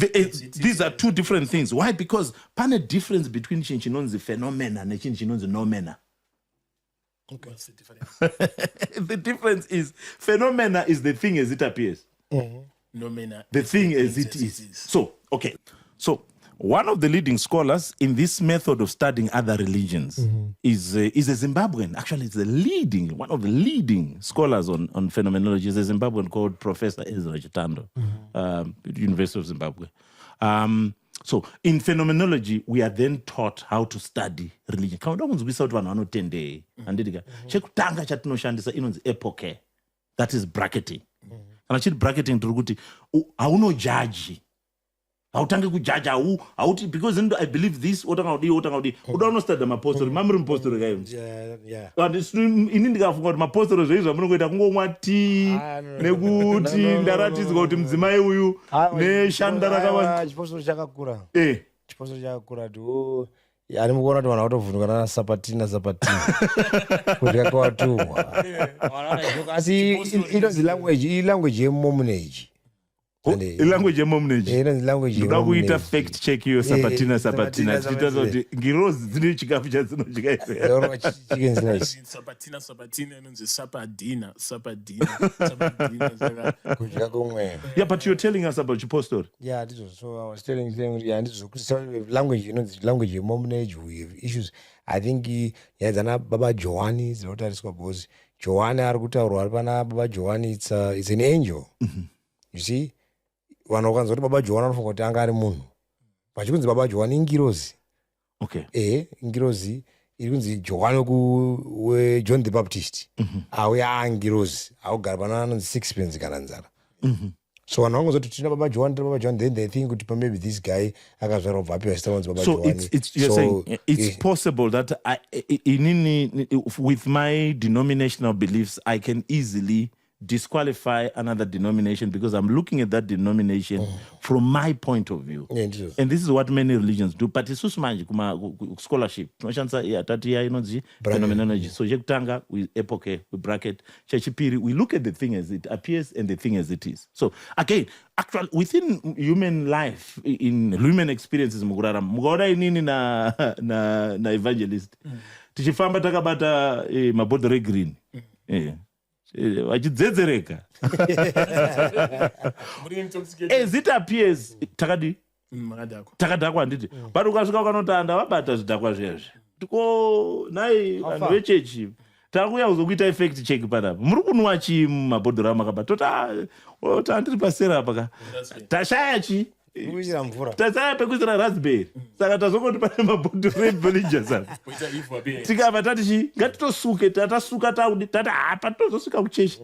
These are two different things. Why? Because pane difference between chinonzi phenomena and chinonzi nomena. Okay. What's the difference? The difference is phenomena is the thing as it appears. Nomena, the thing as it is. So, okay. So, one of the leading scholars in this method of studying other religions is a Zimbabwean. Actually, it's one of the leading scholars on phenomenology is a Zimbabwean called Professor Ezra Chitando, University of Zimbabwe. So, in phenomenology, we are then taught how to study religion. Chekutanga chatinoshandisa inonzi epoche. That is bracketing. Kana chiri bracketing tiri kuti hauno judge. Hautange kujudge hauti because I believe this otanga kudi uda unostudy mapostori mamuri mupostori kayo. Yeah. Ini ndikafunga kuti mapostori zveizvo munongoita kungomwa tea nekuti ndaratidzwa kuti mudzimai uyu neshanda rakawanda. Chipostori chakakura. Chipostori chakakura tu ani mukuona kuti vanhu vatovhunduka nana sapatina kudya kwatumwa. Asi inonzi language yemomuneji. Language yemomuneji. Ndoda kuita fact check iyo sapatina. Tichita kuti ngirozi dzine chikafu chadzinodya. Sapatina inonzi sapadina. Kudya kumwe. Yeah, but you're telling us about Chipostori. Yeah, so I was telling them, language, language yemomuneji, we have issues. I think yadzana Baba Joani dzinotariswa because Joani ari kutaurwa ari pana Baba Joani, it's an angel. You see? Vanhu vakanzwa kuti Baba Joani anofunga kuti anga ari munhu. Pachikunzi Baba Joani ingirozi. Okay. Ingirozi iri kunzi Joani weJohn the Baptist. Auya angirozi. Augara pana anonzi sixpence kana nzara. So vanhu vangonzwa kuti tina Baba Joani, then they think kuti maybe this guy akazvarwa kubva apiwa zita ranzi Baba Joani. You're saying it's possible that with my denominational beliefs, I can easily disqualify another denomination because I'm looking at that denomination from my point of view. And this is what many religions do. But it's scholarship. Phenomenology. So chekutanga, we epoche, we bracket. Chechipiri, we look at the thing as it appears and the thing as it is. So again, actually, within human life, in human experiences, mugora inini na evangelist. Tichifamba takabata mabhodhoro green. Vachidzedzereka. As it appears, takadhakwa handiti. But ukasvika ukanotanda vabata zvidhakwa zvezvi. Tiko nai vanhu vechechi takuya kuzokuita effect check panapa. Muri kunwa chii mumabhodhoro amakabata? Tota handiri pasera apa. Tashaya chii? Tasaya pekuisira raspberry. Saka tazongoti pane mabhodhoro ebellinger saka. Tikabva tati ngatitosuke tatasuka tati hapa tozosuka kuchechi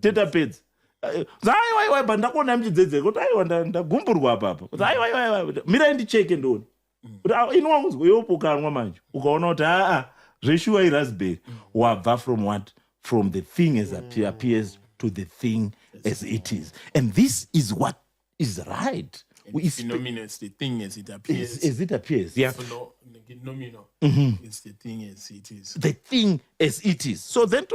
teta pedza. Aiwa but ndakuona muchidzedzera kuti aiwa ndagumburwa apapo. Aiwa mirai ndicheke ndoni. Kuti inwa kuzwa yopo ukanwa manje. Ukaona kuti zveshuwa iraspberry wabva from what? From the thing as it appears to the thing as it is. And this is what is right. Phenomenons, the thing as it appears. As it appears, yeah. Nominal. It's the thing as it is. The thing as it is. So then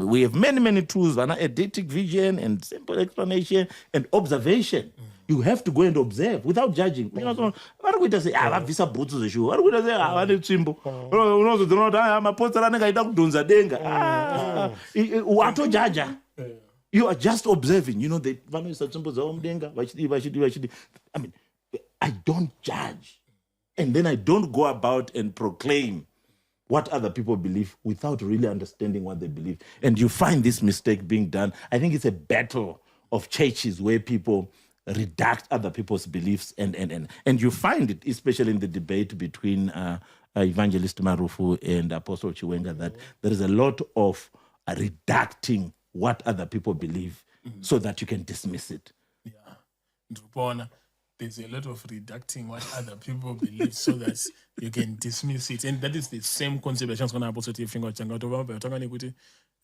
we have many tools, eidetic vision and simple explanation and observation. You have to go and observe without judging. You know, what we say, visa boots the shoe. What we say, I simple. You know, I'm a poster and I don't do denga. What to judge? You are just observing. You know, the I mean, I don't judge. And then I don't go about and proclaim what other people believe without really understanding what they believe. And you find this mistake being done. I think it's a battle of churches where people redact other people's beliefs. And you find it, especially in the debate between Evangelist Marufu and Apostle Chiwenga, that there is a lot of redacting what other people believe so that you can dismiss it. Yeah. There's a lot of redacting what other people believe so that you can dismiss it. And that is the same concept that I'm going to finger the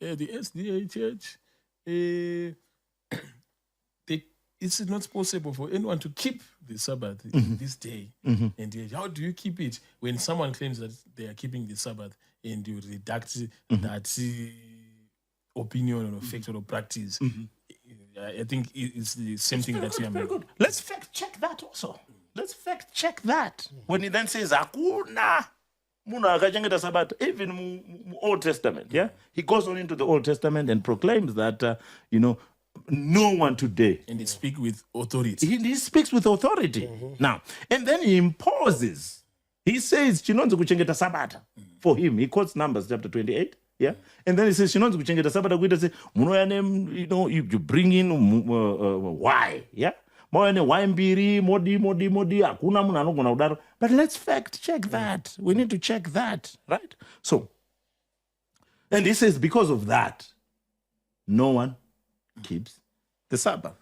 SDA church, they it's not possible for anyone to keep the Sabbath in this day. And yet, how do you keep it when someone claims that they are keeping the Sabbath and you redact that opinion or fact or practice? I think it's the same thing that you are Very making. good. Let's fact check that also. Let's fact check that. When he then says, Akuna Muna akachengeta Sabbath, even in Old Testament, yeah? He goes on into the Old Testament and proclaims that, no one today. And they speak with authority. He speaks with authority. Now, and then he imposes. He says, Chinonzi kuchengeta Sabbath. For him, he quotes Numbers chapter 28. Yeah, and then he says, Chinonzi kuchengeta Sabbath. You bring in why? Yeah, but let's fact check that. We need to check that, right? So, and he says, because of that, no one keeps the Sabbath.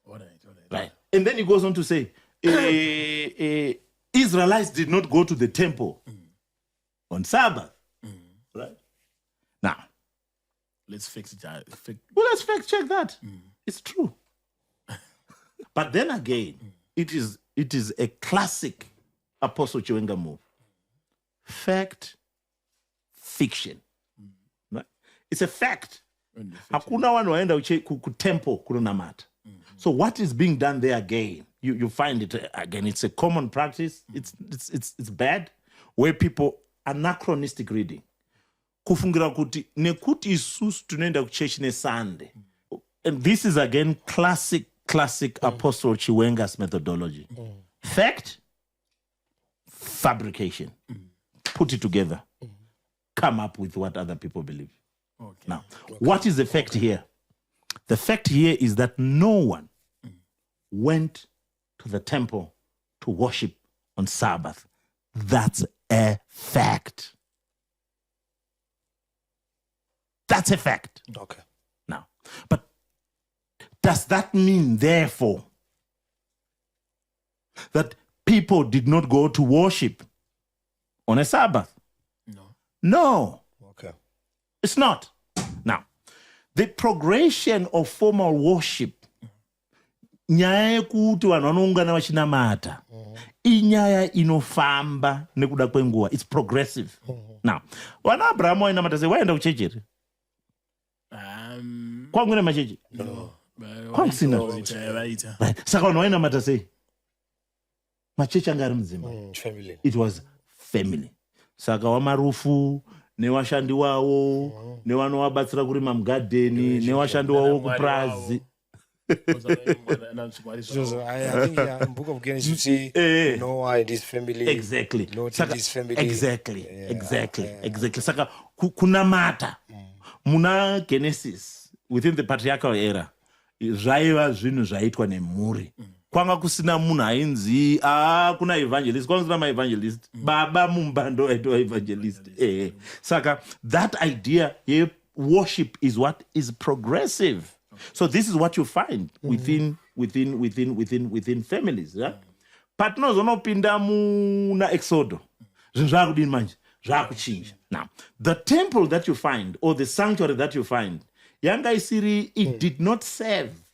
All right. Right. And then he goes on to say, Israelites did not go to the temple on Sabbath. Right. Now, Let's fix it. let's fact check that. It's true. But then again, it is a classic Apostle Chiwenga move. Fact, fiction. Right? It's a fact. Hakuna wanu waenda ku temple kunamata. So what is being done there again? You find it again. It's a common practice. It's bad, where people anachronistic reading. Kufungira kuti nekuti isusu tunaenda kuchurch ne Sunday. And this is again classic Apostle Chiwenga's methodology. Fact, fabrication. Put it together. Come up with what other people believe. Okay. Now, what is the fact here? The fact here is that no one went to the temple to worship on Sabbath. That's a fact. That's a fact. Okay. Now, but does that mean, therefore, that people did not go to worship on a Sabbath? No. Okay. It's not. Now, the progression of formal worship, nyaya yekuti vanhu vanoungana vachinamata, inyaya inofamba nekuda kwenguva. It's progressive. Now, vana Abrahamu vainamata sei? Vaenda kuchechi here? Kwangu ne machechi? Kwangu sina. Right. Saka vanhu vainamata sei? Machechi anga ari mudzimba. Family. It was family. Saka waMarufu nevashandi wavo nevanovabatsira kurima mugadheni nevashandi wavo kupurazi. I think Book of Genesis you see Noah and his family. Exactly. Lot and his family. Exactly. Saka kunamata muna Genesis within the patriarchal era zvaiva zvinhu zvaitwa nemhuri. Kwanga kusina munhu ainzi kuna evangelist, kwanga kusina maevangelist, baba mumbando aitwa evangelist. Saka that idea worship is what is progressive. So this is what you find within families. Yeah? But no zonopinda muna Exodo. Zvakudini manje? Zvakuchinja. Now, the temple that you find or the sanctuary that you find, yanga isiri, it did not serve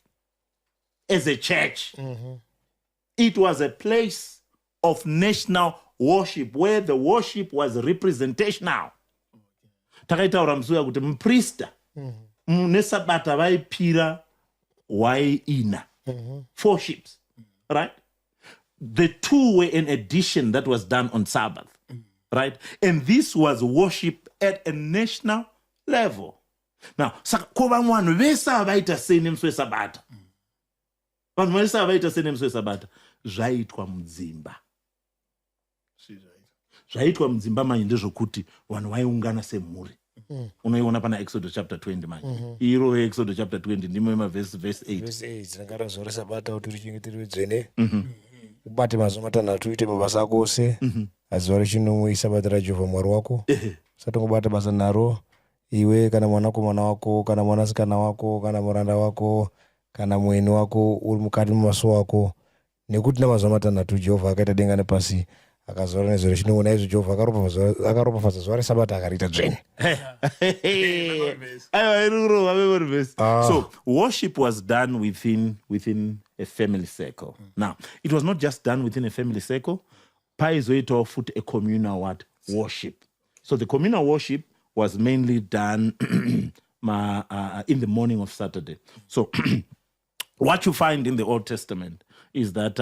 as a church. It was a place of national worship where the worship was representational. Takaitaura musuya kuti muprista nesabata vaipira waiina 4 ships, right? The 2 were an addition that was done on Sabbath, right? And this was worship at a national level. Now, kova vanhu vese vaita sei nemusi weSabata. Vanhu vese vaita sei nemusi weSabata. Zvaitwa mudzimba. Zvaitwa mudzimba manje ndezvokuti vanhu vaiungana semhuri. Unoiona pana Exodus chapter 20 manje. Iro Exodus chapter 20 ndimo verse 8. Verse 8 ngara zore Sabata kuti richingeteri dzvene. Ubate mazuva matanhatu uite mabasa ako ose. Azuva rechinomwe iSabata raJehovha Mwari wako. Usatongobata basa naro. Iwe kana mwanakomana wako kana mwanasikana wako kana muranda wako kana mueni wako uri mukati mumasuo wako. Nekuti namazuva matanhatu Jehovha akaita denga nepasi akazora nezore chinoona izvo Jehovha akaropafadza zuva resabata akariita dzvene. So worship was done within a family circle. Now, it was not just done within a family circle. Paizoitawo futi a communal worship. So the communal worship was mainly done in the morning of Saturday. So what you find in the Old Testament is that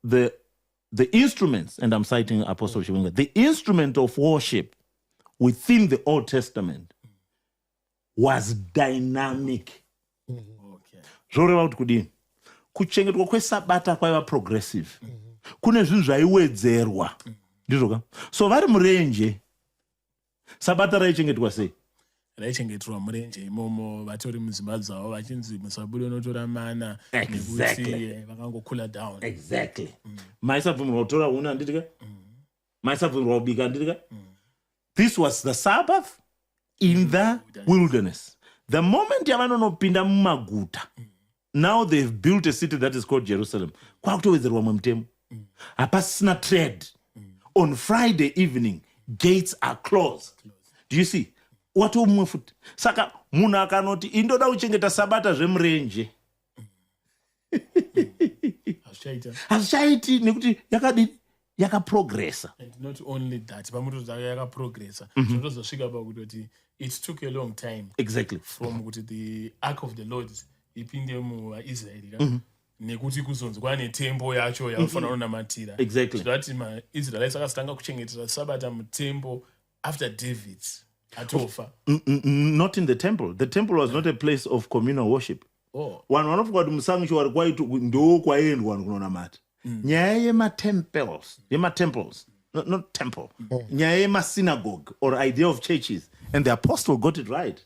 the instruments, and I'm citing Apostle Chiwenga, the instrument of worship within the Old Testament was dynamic. Zvoreva kuti kudini? Kuchengetwa kwesabata kwaiva progressive. Kune zvinhu zvaiwedzerwa. Ndizvoka? So vari murenje, sabata raichengetwa sei? Raichengeterwa murenje imomo, vatori mudzimba dzavo vachinzi musabude unotora mana nekuti vakangokula down. Exactly. Maisabvumirwa kutora una nditika? Maisabvumirwa kubika nditika? This was the Sabbath in the wilderness. The moment yavanonopinda mumaguta, now they've built a city that is called Jerusalem. Kwakutowedzerwa mumtemo. Hapasina trade. On Friday evening, gates are closed. Do you see? Watomwe futi. Saka munhu akanoti indoda kuchengeta sabata zvemurenje. Hazvichaiti nekuti yakadini? Yakaprogressa. And not only that, pamutodzaka yakaprogressa. Zvotozosvika pakuti it took a long time. Exactly. From kuti the Ark of the Lord ipinde muvaIsraeri. Nekuti kuzonzi kwane tembo yacho yafanira kunamatira. Exactly. So that maIsraelites akatanga kuchengetera sabata mutembo after David atofa. Not in the temple. The temple was not a place of communal worship. Vanhu vanofunga kuti musangichwari kwaitu ndo kwaiendwa kunonamata. Nyaya yematemples, not temple. Nyaya yemasynagogue or idea of churches, and the apostle got it right,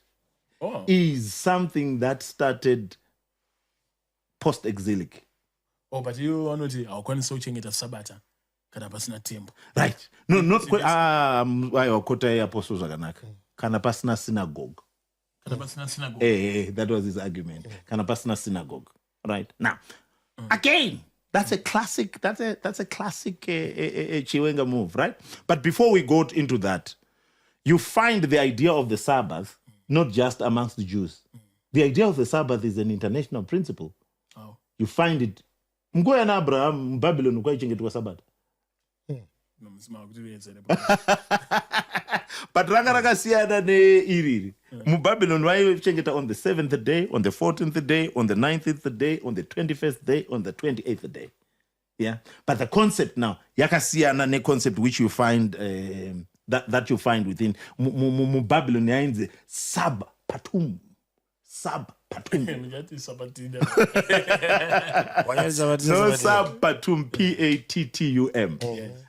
is something that started post-exilic. But you wanoti hawakwanisa kuchengeta sabata kana pasina tembo. Right. No, not quite. Kota apostle zvakanaka. Kana pasina synagogue. That was his argument. Kana pasina synagogue. Right. Now, again, that's a classic Chiwenga move, right? But before we go into that, you find the idea of the Sabbath not just amongst the Jews. The idea of the Sabbath is an international principle. You find it. Mgoya na Abraham, Babylon, kwaichengetwa Sabbath. But ranga siyana ne iriri. Babylon waichengeta on the 7th day, on the 14th day, on the 9th day, on the 21st day, on the 28th day. Yeah. But the concept now, yakasiyana ne concept which you find that you find within Babylon yainze sab patum. No sub patum, Pattum.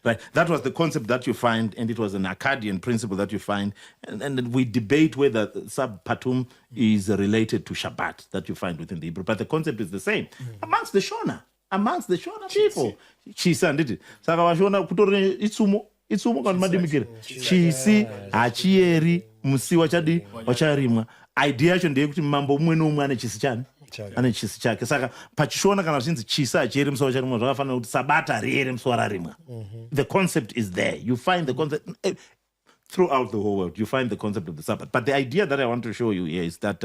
Right. That was the concept that you find, and it was an Akkadian principle that you find. And we debate whether sub patum is related to Shabbat that you find within the Hebrew. But the concept is the same. Amongst the Shona people. Chisa nditi. Saka vashona kutori itsumo kana madimikira. Chisi achieri musi wacharimwa. Idea yacho ndeyekuti mambo umwe noumwe ane chisi chake. Saka pachishona kana zvinzi chisa achieri musi wacharimwa zvakafanira kuti sabata riere musi wararimwa. The concept is there. You find the concept throughout the whole world. You find the concept of the Sabbath. But the idea that I want to show you here is that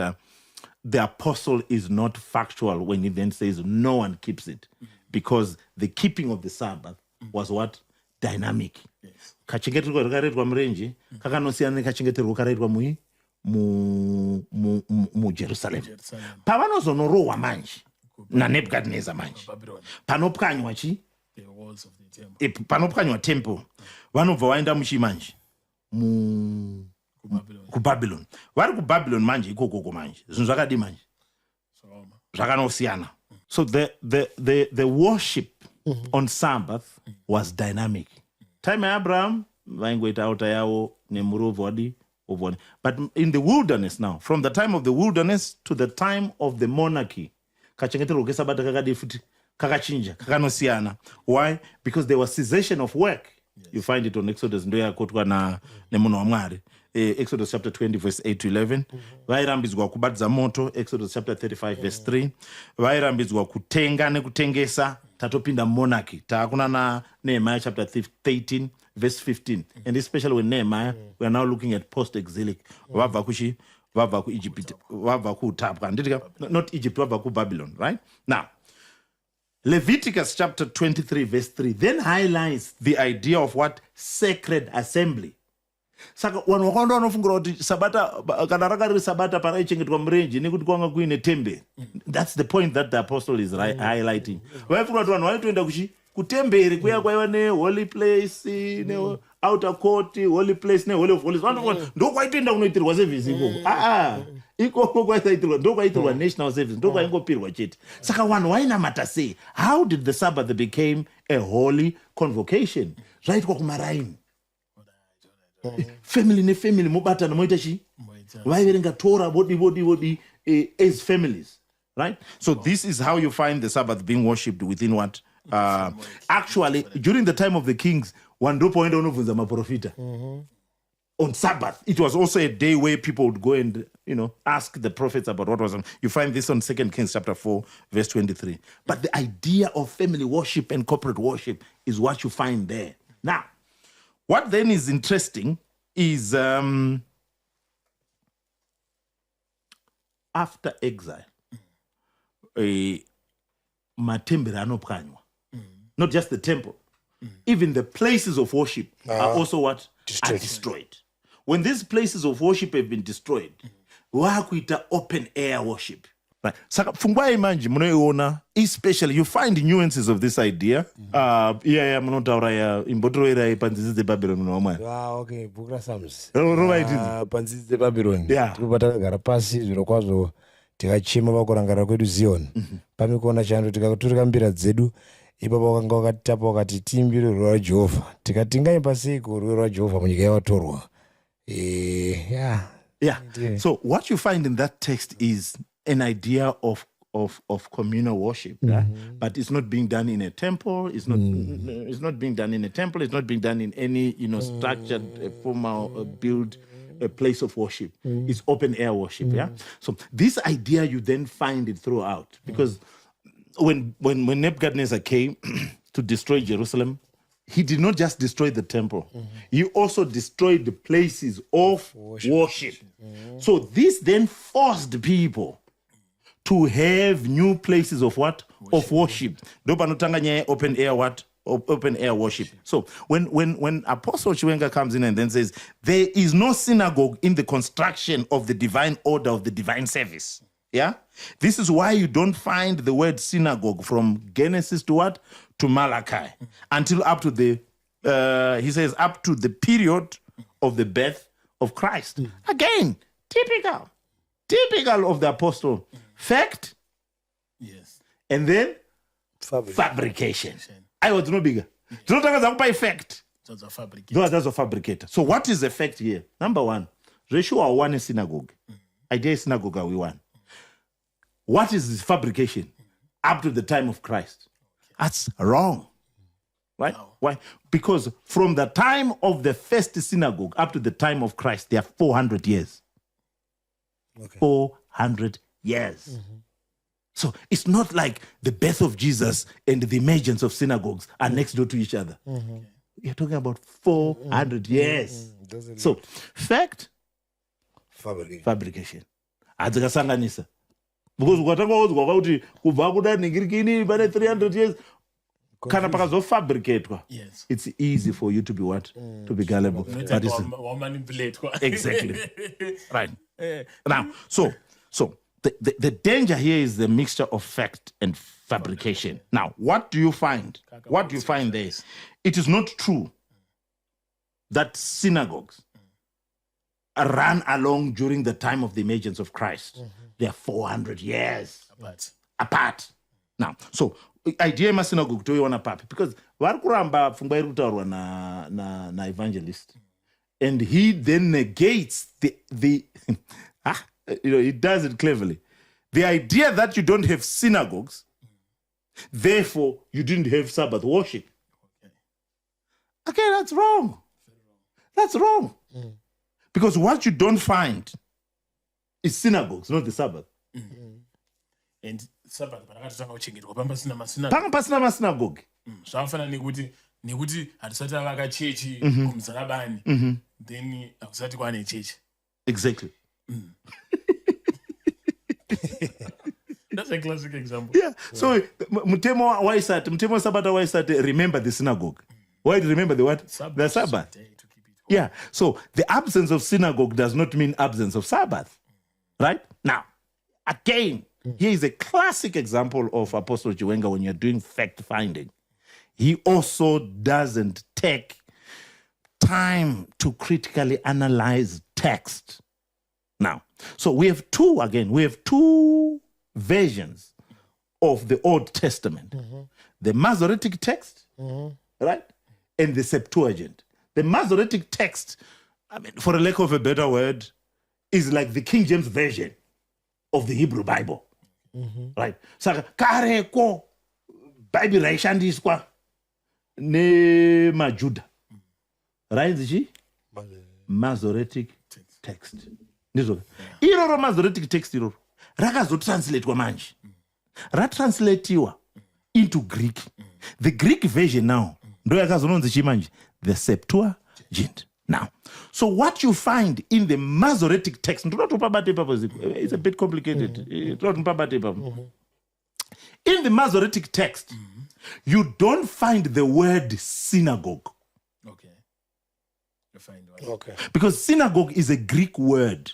the apostle is not factual when he then says no one keeps it. Because the keeping of the Sabbath was what? Dynamic. Kachengeterwa rakaitwa murenje kakanosiyana nekachengeterwa karaitwa mu Jerusalem. Pavanozonorohwa manje naNebukadnezar manje. Panopwanywa panopwanywa temple. Vanobva vaenda muchimanje kuBabylon. Vari kuBabylon manje ikoko manje. Zvinhu zvakadi manje. Zvakanosiyana. So the worship on Sabbath was dynamic. Time Abraham vaingoita altar yavo nemurovha wadi. But in the wilderness now, from the time of the wilderness to the time of the monarchy, kachengeterwa kesabata kakadi futi kakachinja kakanosiyana. Why? Because there was cessation of work. You find it on Exodus ndo yakotwa nemunhu waMwari. Exodus chapter 20 verse 8 to 11. Vairambidzwa kubatidza moto. Exodus chapter 35 verse 3. Vairambidzwa kutenga nekutengesa. tatopinda monarchy. Taakuna na Nehemiah chapter 13, verse 15. And especially with Nehemiah, we are now looking at post-exilic. Vabva ku Egypt, vabva ku utapwa. Not Egypt, vabva ku Babylon, right? Now, Leviticus chapter 23, verse 3, then highlights the idea of what? Sacred assembly. Saka vanhu vakawanda vanofungira kuti sabata kana rakari sabata paraichengetwa murenje nekuti kwanga kuine temberi. That's the point that the apostle is highlighting. Vaifunga kuti vanhu vaitoenda kutemberi kuya kwaiva neholy place, outer court, holy place neholy of holies. Vanhu ndo kwaitoenda kunoitirwa service ikoko. Ikoko kwaitaitirwa ndo kwaitirwa national service, ndo kwaingopirwa chete. Saka vanhu vainamata sei? How did the Sabbath become a holy convocation? Zvaitwa kumaraini. Family nefamily mubatana moita chi vaiverenga Torah body as families, right? So this is how you find the Sabbath being worshipped within what? Actually, during the time of the kings, one ndopoenda unovhunza maprofita. On Sabbath, it was also a day where people would go and ask the prophets about what was on. You find this on 2 Kings chapter 4, verse 23. But the idea of family worship and corporate worship is what you find there. Now, what then is interesting is after exile, matembere anopwanywa. Not just the temple, even the places of worship are also what? Are destroyed. When these places of worship have been destroyed, wakuita open air worship. Right. Saka pfungwa manje munoiona, especially you find nuances of this idea. Munotaura ya imbotoera panzizi dzeBabylon munomwe. Okay, book la Psalms. Panzizi dzeBabylon. Tikupa takagara pasi zviro kwazvo tikachema pakurangarira kwedu Zion. Pamikuona chando tikaturika mbira dzedu. Ipapo wakanga wakatapa wakati tiimbire rwiyo rwaJehovha. Tikati tingaimba seiko rwiyo rwaJehovha munyika yavatorwa. So what you find in that text is an idea of communal worship, but it's not being done in a temple. It's not being done in a temple. It's not being done in any structured, formal, built a place of worship. It's open air worship. So this idea you then find it throughout, because when Nebuchadnezzar came to destroy Jerusalem, he did not just destroy the temple. He also destroyed the places of worship. So this then forced people to have new places of what? Of worship. Open air what? Open air worship. So when Apostle Chiwenga comes in and then says, there is no synagogue in the construction of the divine order of the divine service. This is why you don't find the word synagogue from Genesis to what? To Malachi. Until up to he says, up to the period of the birth of Christ. Again, typical of the apostle. Fact. Yes. And then fabrication. I was no bigger. Fact. That's a fabricator. So what is the fact here? Number one, ratio are one in synagogue. Idea is synagogue are we one. What is this fabrication? Up to the time of Christ. That's wrong. Right? No. Why? Because from the time of the first synagogue up to the time of Christ, there are 400 years. 400 years. So it's not like the birth of Jesus and the emergence of synagogues are next door to each other. You're talking about 400 years. So fact, fabrication. Adzikasanganisa. Because ukatanga kuti kubva kuda ningirikini pane 300 years kana pakazofabricatwa, it's easy for you to be what? To be gullible. That is exactly right. Now, so the danger here is the mixture of fact and fabrication. Now, what do you find? What do you find there is, it is not true that synagogues ran along during the time of the emergence of Christ. They are 400 years apart. Now, so idea ma synagogue toiona papi, because vari kuramba pfungwa iri kutaurwa na Evangelist, and he then negates the he does it cleverly. The idea that you don't have synagogues, therefore you didn't have Sabbath worship. Okay, that's wrong. That's wrong. Because what you don't find is synagogues, not the Sabbath. and Sabbath pakatotanga kuchengetwa panga pasina masina panga pasina masinagoge. zvakafanana nekuti hatisati avaka chechi kumuzarabani then hakusati kwane chechi. Exactly. That's a classic example. Yeah. So mutemo wa Sabbath waisati remember the synagogue. Why do you remember the what? Sabbath. The Sabbath. Day to keep it holy. Yeah. So the absence of synagogue does not mean absence of Sabbath. Right? Now, again, here is a classic example of Apostle Chiwenga when you're doing fact finding. He also doesn't take time to critically analyze text. Now, so we have two versions of the Old Testament. The Masoretic text, right? And the Septuagint. The Masoretic text, I mean, for a lack of a better word, is like the King James Version of the Hebrew Bible. Right? So, kareko Bible raishandiswa ne majuda. Right? Masoretic text. Iroro Masoretic text iroro rakazotranslatewa manje. Ratranslatiwa into Greek. The Greek version now ndo yakazononzi chimanje the Septuagint. Now, so what you find in the Masoretic text, it's a bit complicated. In the Masoretic text, you don't find the word synagogue. Okay. You find what? Okay. Because synagogue is a Greek word.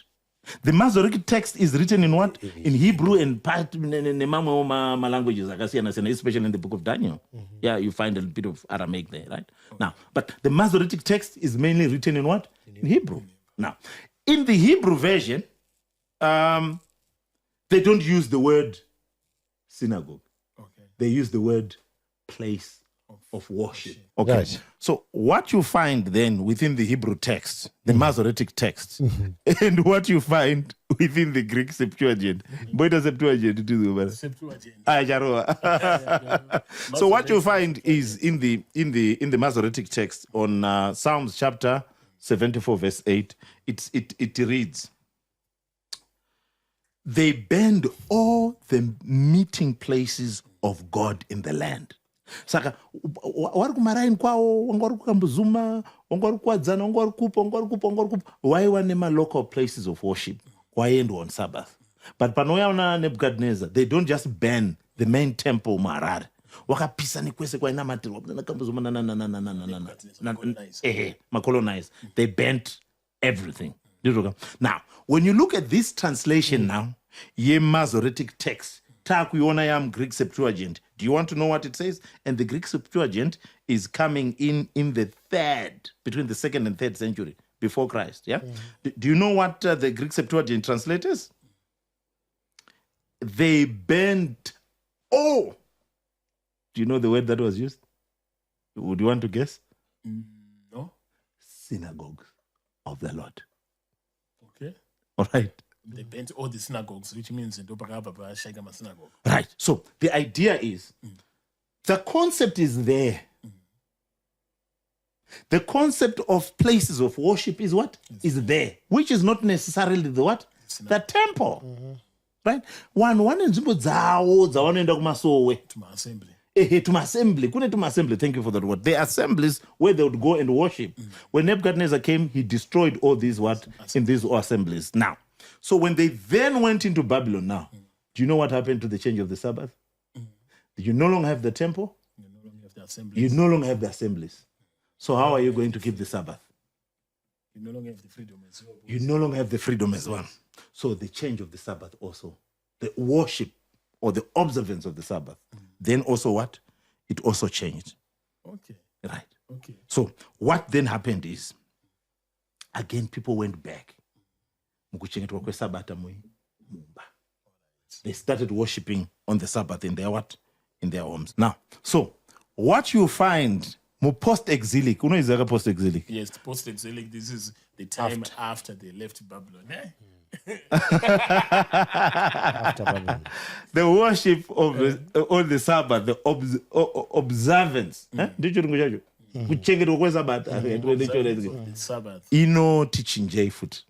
The Masoretic text is written in what? In Hebrew and part in languages, especially in the book of Daniel. Yeah, you find a bit of Aramaic there, right? Okay. Now, but the Masoretic text is mainly written in what? In Hebrew. Now, in the Hebrew version, they don't use the word synagogue. Okay. They use the word place of worship. Okay. Right. So what you find then within the Hebrew text, the Masoretic text, and what you find within the Greek Septuagint. Septuagint. So what you find is in the Masoretic text on Psalms chapter 74 verse 8, it reads, they banned all the meeting places of God in the land. Saka wari kumaraini kwawo wanga wari kukambuzuma wanga wari kuwadzana wanga wari kupa waiwa nema-local places of worship waiendwa on Sabbath. But panouya na Nebuchadnezzar, they don't just ban the main temple muHarare. Wakapisa nekwese kwainamatirwa nakambuzuma macolonize. They banned everything. Now, when you look at this translation now, ye Masoretic text, takuiona yam Greek Septuagint. Do you want to know what it says? And the Greek Septuagint is coming in the between the 2nd and 3rd century before Christ. Yeah. Do you know what the Greek Septuagint translates? They banned all. Do you know the word that was used? Would you want to guess? No. Synagogues of the Lord. Okay. All right. They banned all the synagogues, which means synagogue. Right. So the idea is, the concept is there. The concept of places of worship is what? Is there. Which is not necessarily the what? The temple. Right? One nzvimbo dzawo dzavanoenda kumasowe. To assembly. Thank you for that word. The assemblies where they would go and worship. When Nebuchadnezzar came, he destroyed all these what? In these assemblies. Now, so when they then went into Babylon now, do you know what happened to the change of the Sabbath? You no longer have the temple. You no longer have the assemblies. You no longer have the assemblies. So how are you going to keep the Sabbath? You no longer have the freedom as well. You no longer have the freedom as well. So the change of the Sabbath also, the worship or the observance of the Sabbath, then also what? It also changed. Okay. Right. Okay. So what then happened is, again, people went back. They started worshiping on the Sabbath in their what? In their homes. Now, so what you find post-exilic, post-exilic? Yes, post-exilic, this is the time after they left Babylon. After Babylon. The worship of on the Sabbath, the observance. The Sabbath. Ino teaching J foot.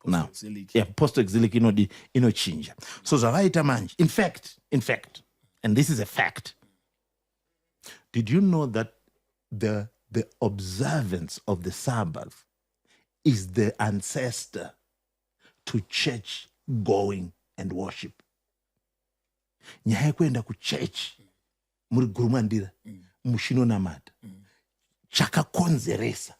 now. Post-exilic. Yeah, post-exilic inochinja. So zvavaita manje. In fact, and this is a fact, did you know that the observance of the Sabbath is the ancestor to church going and worship? Nyaya yekuenda kuchurch muri gurumandira mushinonamata chakakonzeresa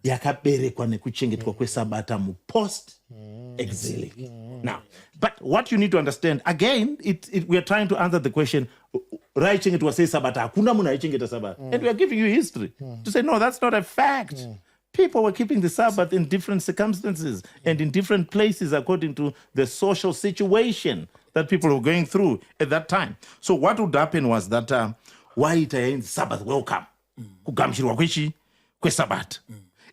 yakaberekwa nekuchengetwa kwesabata mupost-exilic. Now, but what you need to understand, again, we are trying to answer the question, raichengetwa sei sabata? Hakuna munhu aichengeta sabata. And we are giving you history to say, no, that's not a fact. People were keeping the Sabbath in different circumstances and in different places according to the social situation that people were going through at that time. So what would happen was that waita Sabbath welcome kugamuchirwa kweSabbath,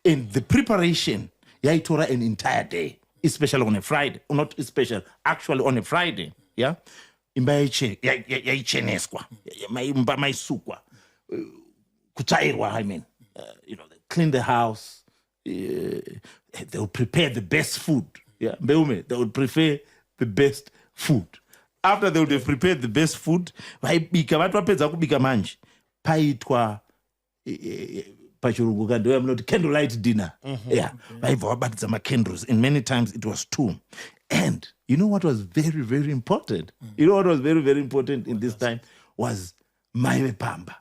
and the preparation yaitora an entire day, especially on a Friday, or not especially, actually on a Friday. Yeah, imba yaicheneswa, maimba maisukwa, kuchairwa. I mean, they clean the house. They would prepare the best food. Yeah, they would prepare the best food. After they would have prepared the best food, vaibika vatu vapedza kubika manje paitwa pachirungu kandiwa munoti candlelight dinner. Yeah, vaibva vabatidza macandles, and many times it was 2. And you know what was very, very important? You know what was very, very important in this time was Mai Pamba.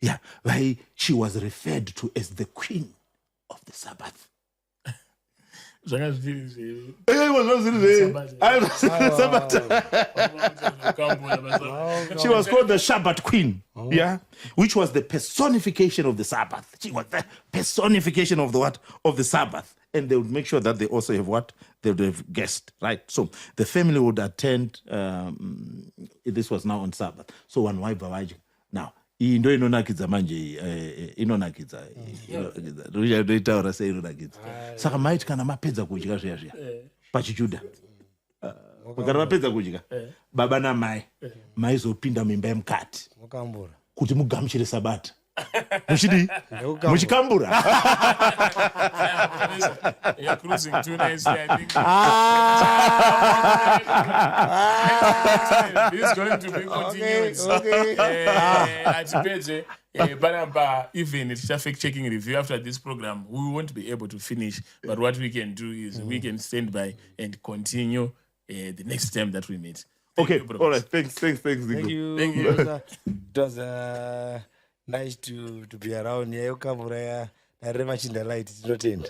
Yeah, she was referred to as the queen of the Sabbath. She was called the Shabbat Queen, yeah, which was the personification of the Sabbath. She was the personification of the what? Of the Sabbath. And they would make sure that they also have what? They would have guests, right? So the family would attend, this was now on Sabbath. So one wife, now, iyi ndo inonakidza manje inonakidza ndoitaura sei inonakidza. Saka maiti kana mapedza kudya zviya pachiJudha, kana mapedza kudya, baba namai maizopinda mimba yemukati kuti mugamuchire Sabata. Muchikambura. You're cruising too nicely, I think. This is going to be continued. At Peze, Baramba, even it's a fact-checking review after this program, we won't be able to finish. But what we can do is we can stand by and continue the next time that we meet. Thank you, all right. Thanks. Thank you. It was nice to be around here. Ukamura ya Rema Chinda Light. It's not end.